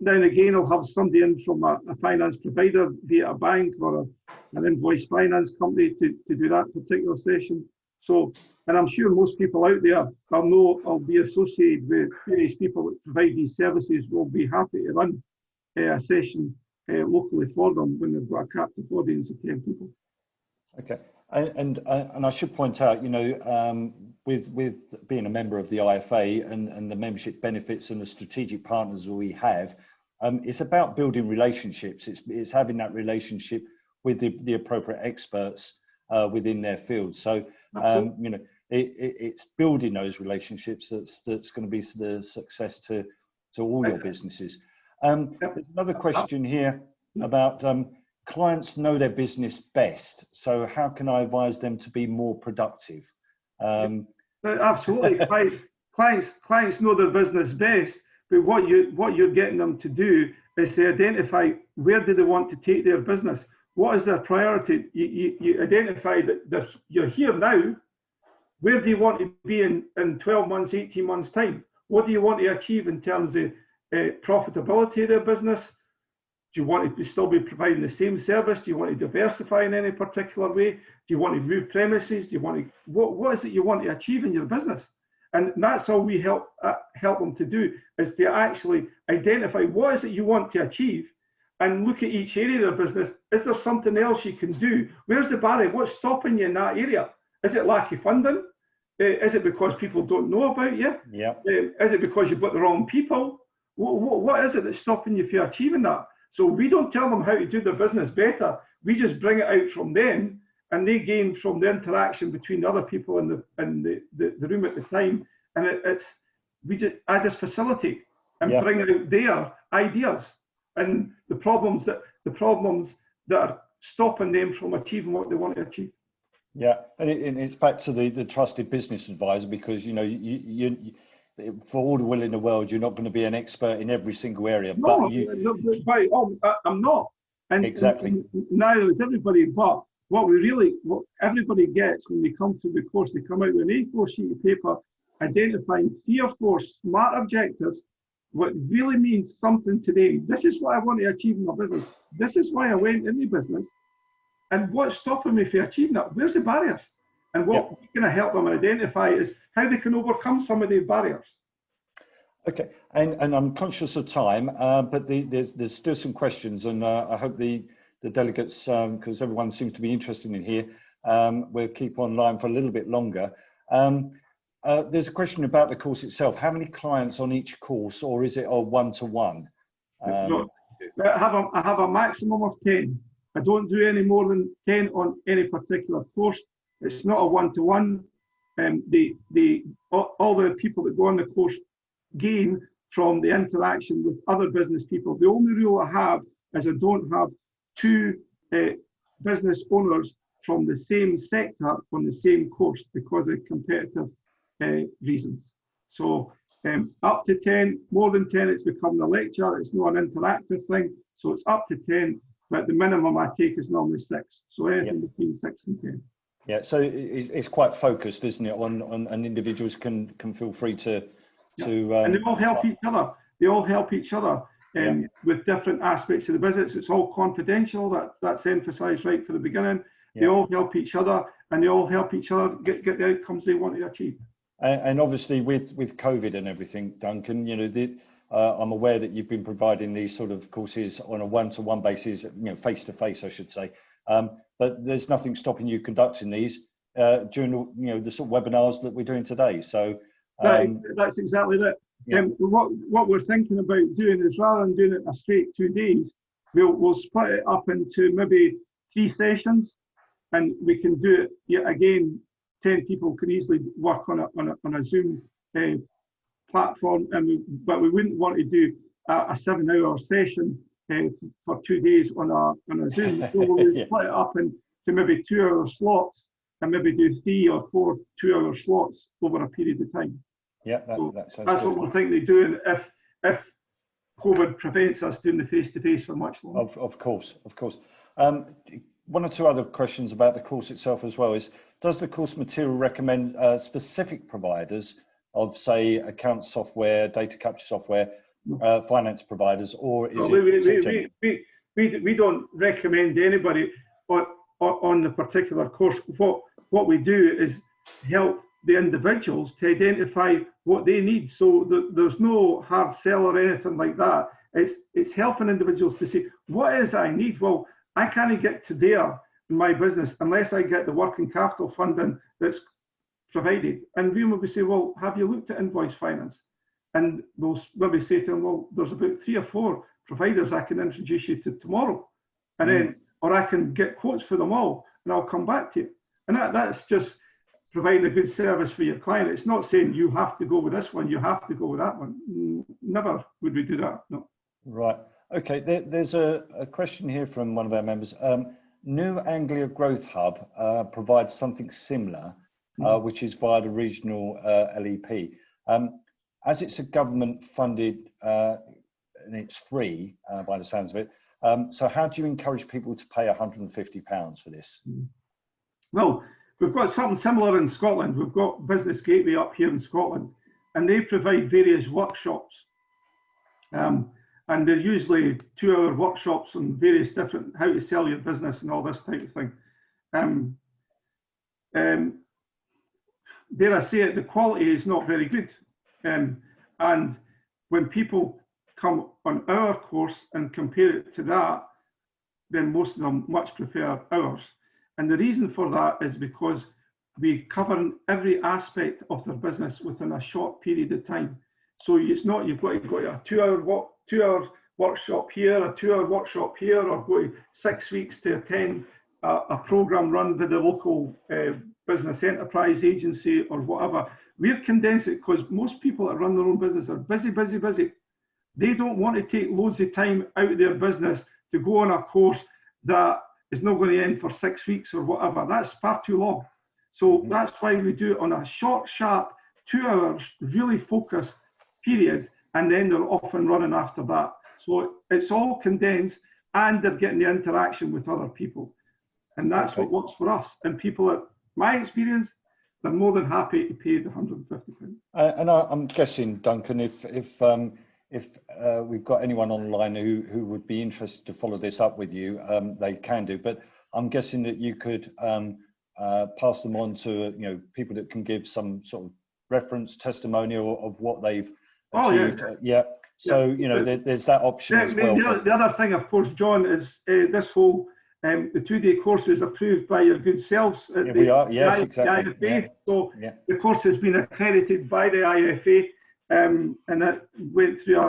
Then again, I'll have somebody in from a finance provider, be it a bank or an invoice finance company to do that particular session. So, and I'm sure most people out there, I'll be associated with various people that provide these services will be happy to run a session locally for them when they've got a captive audience of 10 people. Okay, and I should point out, you know, with being a member of the IFA and the membership benefits and the strategic partners we have, it's about building relationships. It's having that relationship with the appropriate experts within their field. So, you know, it's building those relationships that's going to be the success to all your businesses. There's another question here about clients know their business best. So how can I advise them to be more productive? Absolutely. Clients know their business best, but what you're getting them to do is to identify where do they want to take their business. What is their priority? You identify that you're here now. Where do you want to be in 12 months, 18 months time? What do you want to achieve in terms of profitability of their business? Do you want to still be providing the same service? Do you want to diversify in any particular way? Do you want to move premises? Do you want to, what is it you want to achieve in your business? And that's all we help them to do, is to actually identify what is it you want to achieve and look at each area of their business. Is there something else you can do? Where's the barrier? What's stopping you in that area? Is it lack of funding? Is it because people don't know about you? Yeah. Is it because you've got the wrong people? What is it that's stopping you from achieving that? So we don't tell them how to do their business better. We just bring it out from them, and they gain from the interaction between the other people in the room at the time. And I just facilitate and bring out their ideas and the problems that are stopping them from achieving what they want to achieve. Yeah, and it's back to the trusted business advisor, because you know you for all the will in the world, you're not going to be an expert in every single area. No, but I'm not. And exactly. And neither is everybody. But what everybody gets when they come to the course, they come out with an A4 sheet of paper, identifying 3 or 4 smart objectives, what really means something to them. This is what I want to achieve in my business. This is why I went into business. And what's stopping me from achieving that? Where's the barriers? And what we're going to help them identify is how they can overcome some of these barriers. Okay, and I'm conscious of time, but there's still some questions, and I hope the delegates, because everyone seems to be interested in here, we'll keep online for a little bit longer. There's a question about the course itself. How many clients on each course, or is it a one-to-one? I have a maximum of 10. I don't do any more than 10 on any particular course. It's not a one-to-one. All the people that go on the course gain from the interaction with other business people. The only rule I have is I don't have 2 business owners from the same sector on the same course because of competitive reasons. So up to 10, more than 10, it's become a lecture. It's not an interactive thing. So it's up to 10. but the minimum I take is normally 6. So anything between 6 and 10. Yeah, so it's quite focused, isn't it? And individuals can feel free to and they all help each other. They all help each other with different aspects of the business. It's all confidential. That's emphasised right from the beginning. They all help each other, and they all help each other get the outcomes they want to achieve. And obviously, with COVID and everything, Duncan, you know, I'm aware that you've been providing these sort of courses on a one-to-one basis, you know, face-to-face, I should say. But there's nothing stopping you conducting these during, you know, the sort of webinars that we're doing today. So that's exactly it. What we're thinking about doing is, rather than doing it a straight 2 days, we'll split it up into maybe 3 sessions, and we can do it yet again. 10 people can easily work on a Zoom platform, but we wouldn't want to do a 7-hour session for 2 days on a Zoom. So we'll split it up into maybe 2-hour slots, and maybe do 3 or 4 2-hour slots over a period of time. Yeah, that sounds that's good. what we're thinking of doing if COVID prevents us doing the face-to-face for much longer. Of course. 1 or 2 other questions about the course itself as well is, does the course material recommend specific providers of, say, account software, data capture software, finance providers, or is we don't recommend anybody on the particular course. What we do is help the individuals to identify what they need. So there's no hard sell or anything like that. It's helping individuals to say, what is I need? Well, I can't get to there in my business unless I get the working capital funding that's provided. And we will say, well, have you looked at invoice finance? And we'll maybe say to them, well, there's about 3 or 4 providers I can introduce you to tomorrow. And then, or I can get quotes for them all, and I'll come back to you. And that's just providing a good service for your client. It's not saying you have to go with this one, you have to go with that one. Never would we do that, no. Right. Okay, there's a question here from one of our members. New Anglia Growth Hub provides something similar, which is via the regional LEP. As it's a government funded and it's free by the sounds of it, so how do you encourage people to pay £150 for this? Well, we've got something similar in Scotland. We've got Business Gateway up here in Scotland, and they provide various workshops. And they're usually 2-hour workshops on various different, how to sell your business and all this type of thing. Dare I say it, the quality is not very good. And when people come on our course and compare it to that, then most of them much prefer ours. And the reason for that is because we cover every aspect of their business within a short period of time. So it's not you've got to go to a 2-hour workshop here, a 2-hour workshop here, or go to 6 weeks to attend a program run by the local business enterprise agency or whatever. We've condensed it because most people that run their own business are busy. They don't want to take loads of time out of their business to go on a course that is not going to end for 6 weeks or whatever. That's far too long. So that's why we do it on a short, sharp 2 hours, really focused period, and then they're off and running after that. So it's all condensed, and they're getting the interaction with other people. And that's what works for us. And people, at my experience, they're more than happy to pay the £150. And I'm guessing, Duncan, if we've got anyone online who would be interested to follow this up with you, they can do. But I'm guessing that you could pass them on to people that can give some sort of reference testimonial of what they've achieved. So there's that option as well. The other thing, of course, John, is this whole the 2-day course is approved by your good selves at the IFA. Yeah. So the course has been accredited by the IFA, and it went through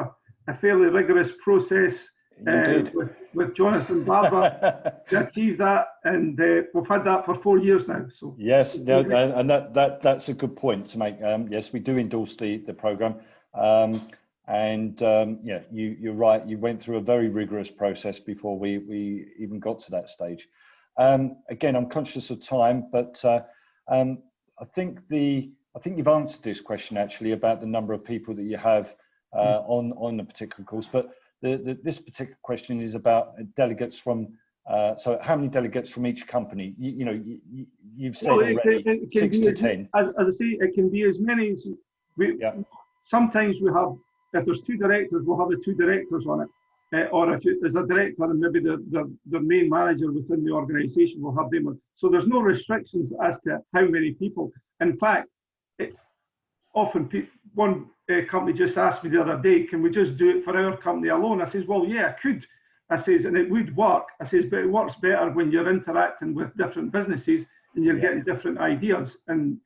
a fairly rigorous process with Jonathan Barber to achieve that, and we've had that for 4 years now. So yes, and that's a good point to make. Yes, we do endorse the programme. You're right. You went through a very rigorous process before we even got to that stage. Again, I'm conscious of time, but I think you've answered this question actually about the number of people that you have on the particular course. But this particular question is about delegates from, so how many delegates from each company? You've said already it can 6 be to 10. As I say, it can be as many as Yeah. Sometimes we have, if there's 2 directors, we'll have the 2 directors on it. Or if there's a director and maybe the main manager within the organisation, will have them on. So there's no restrictions as to how many people. In fact, often one company just asked me the other day, can we just do it for our company alone? I says, well, yeah, I could. I says, and it would work. I says, but it works better when you're interacting with different businesses and you're getting different ideas. And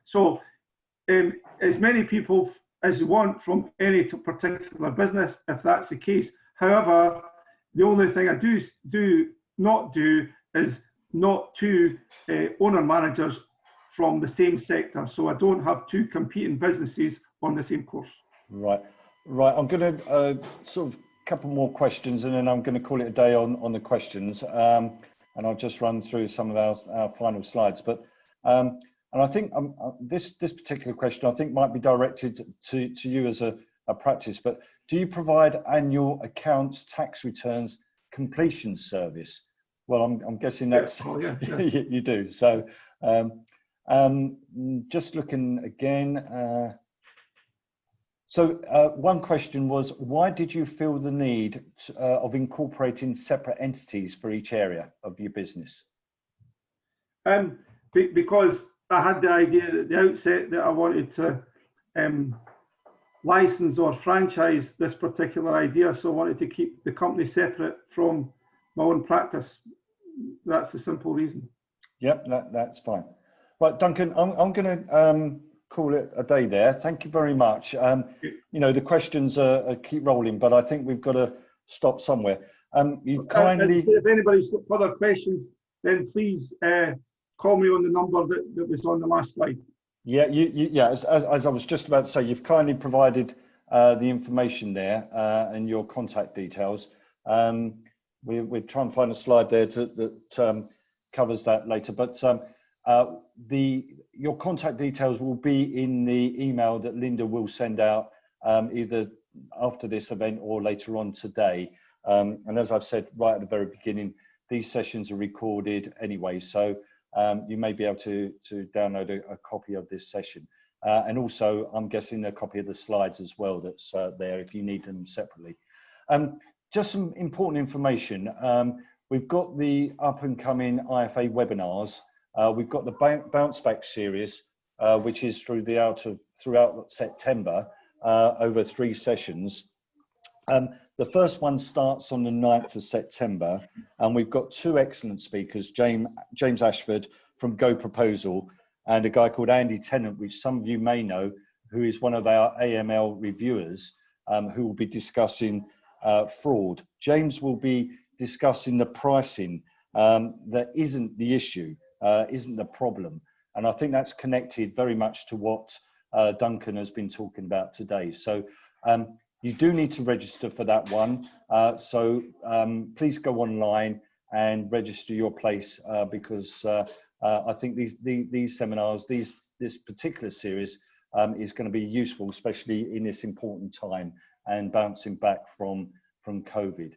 so as many people as you want from any particular business, if that's the case. However, the only thing I do not do is not 2 owner managers from the same sector. So I don't have 2 competing businesses on the same course. Right. I'm going to sort of couple more questions, and then I'm going to call it a day on the questions. And I'll just run through some of our final slides. But and I think this particular question I think might be directed to you as a practice. But do you provide annual accounts, tax returns, completion service? Well, I'm guessing that's you do. So just looking again. So one question was, why did you feel the need of incorporating separate entities for each area of your business? Because I had the idea at the outset that I wanted to license or franchise this particular idea. So I wanted to keep the company separate from my own practice. That's the simple reason. Yep, that's fine. Right, Duncan, I'm going to call it a day there. Thank you very much. The questions keep rolling, but I think we've got to stop somewhere. You've kindly... If anybody's got further questions, then please call me on the number that was on the last slide. Yeah, as I was just about to say, you've kindly provided the information there and your contact details. We'll try and find a slide there that covers that later, but your contact details will be in the email that Linda will send out either after this event or later on today. And as I've said right at the very beginning, these sessions are recorded anyway, so you may be able to download a copy of this session. And also, I'm guessing a copy of the slides as well that's there if you need them separately. Just some important information. We've got the up and coming IFA webinars. We've got the Bounce Back series, which is throughout September, over 3 sessions. The first one starts on the 9th of September, and we've got 2 excellent speakers, James Ashford from Go Proposal and a guy called Andy Tennant, which some of you may know, who is one of our AML reviewers, who will be discussing fraud. James will be discussing the pricing that isn't the issue, isn't the problem. And I think that's connected very much to what Duncan has been talking about today. So you do need to register for that one. So please go online and register your place because I think these seminars, this particular series is going to be useful, especially in this important time and bouncing back from COVID.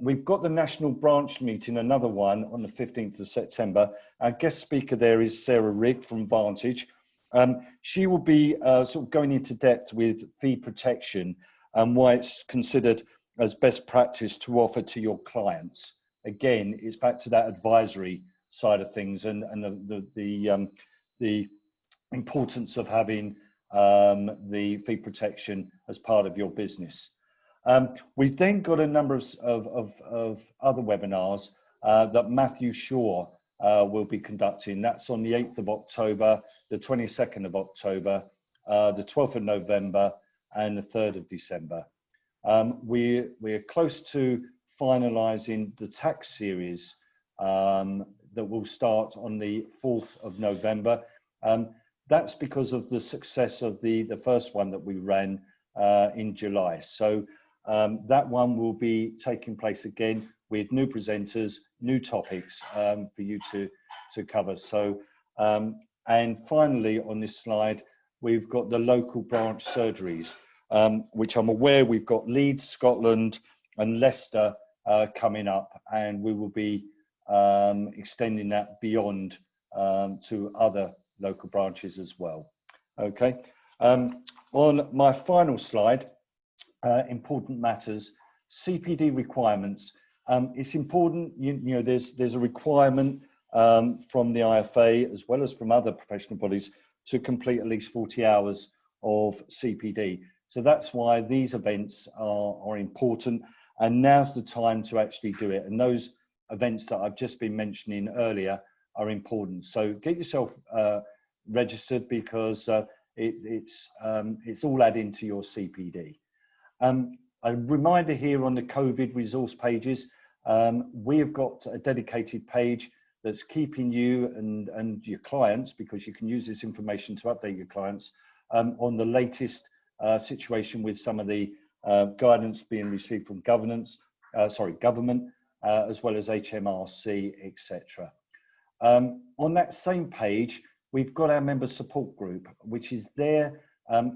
We've got the national branch meeting, another one on the 15th of September. Our guest speaker there is Sarah Rigg from Vantage. She will be sort of going into depth with fee protection and why it's considered as best practice to offer to your clients. Again, it's back to that advisory side of things and the importance of having the fee protection as part of your business. We've then got a number of other webinars that Matthew Shaw will be conducting. That's on the 8th of October, the 22nd of October, the 12th of November, and the 3rd of December. We're close to finalising the tax series that will start on the 4th of November. That's because of the success of the first one that we ran in July. So that one will be taking place again with new presenters, new topics for you to cover. So, and finally on this slide, we've got the local branch surgeries. which I'm aware we've got Leeds, Scotland and Leicester coming up, and we will be extending that beyond to other local branches as well. Okay, on my final slide, important matters, CPD requirements. It's important, you know, there's a requirement from the IFA as well as from other professional bodies to complete at least 40 hours of CPD. So that's why these events are important, and now's the time to actually do it. And those events that I've just been mentioning earlier are important. So get yourself registered, because it's all adding to your CPD. A reminder here on the COVID resource pages, we have got a dedicated page that's keeping you and your clients, because you can use this information to update your clients on the latest situation with some of the guidance being received from government, as well as HMRC, etc. On that same page, we've got our member support group, which is there.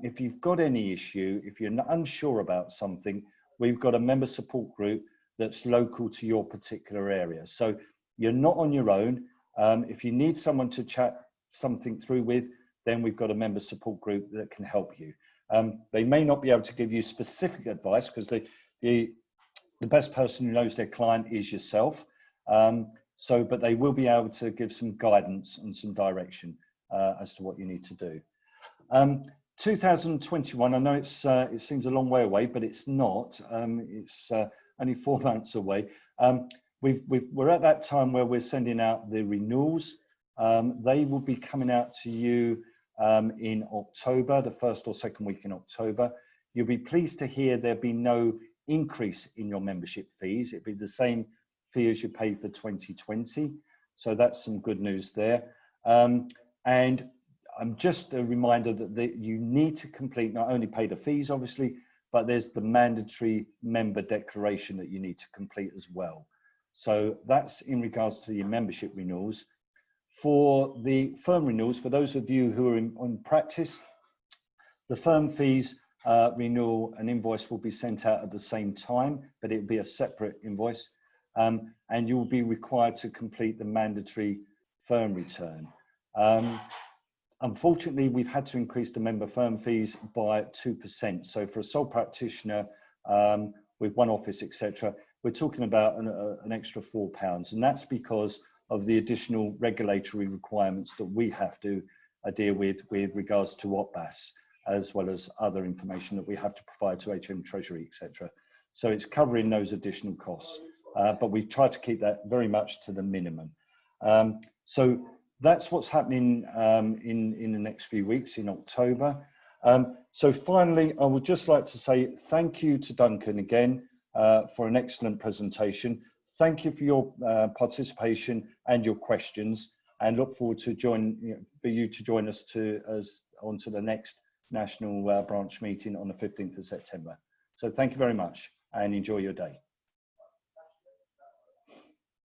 If you've got any issue, if you're unsure about something, we've got a member support group that's local to your particular area. So you're not on your own. If you need someone to chat something through with, then we've got a member support group that can help you. They may not be able to give you specific advice, because the best person who knows their client is yourself. But they will be able to give some guidance and some direction as to what you need to do. 2021, I know it seems a long way away, but it's not. It's only 4 months away. We're at that time where we're sending out the renewals. They will be coming out to you in October, the first or second week in October. You'll be pleased to hear there'll be no increase in your membership fees. It'll be the same fee as you paid for 2020. So that's some good news there. And just a reminder that you need to complete, not only pay the fees, obviously, but there's the mandatory member declaration that you need to complete as well. So that's in regards to your membership renewals. For the firm renewals, for those of you who are on practice, the firm fees renewal and invoice will be sent out at the same time, but it'll be a separate invoice. And you'll be required to complete the mandatory firm return. Unfortunately, we've had to increase the member firm fees by 2%. So for a sole practitioner with one office, etc., we're talking about an extra £4. And that's because of the additional regulatory requirements that we have to deal with regards to OPBAS, as well as other information that we have to provide to HM Treasury, etc. So it's covering those additional costs, but we've tried to keep that very much to the minimum. So that's what's happening in the next few weeks in October. So finally, I would just like to say thank you to Duncan again for an excellent presentation. Thank you for your participation and your questions, and look forward to for you to join us onto the next national branch meeting on the 15th of September. So thank you very much and enjoy your day.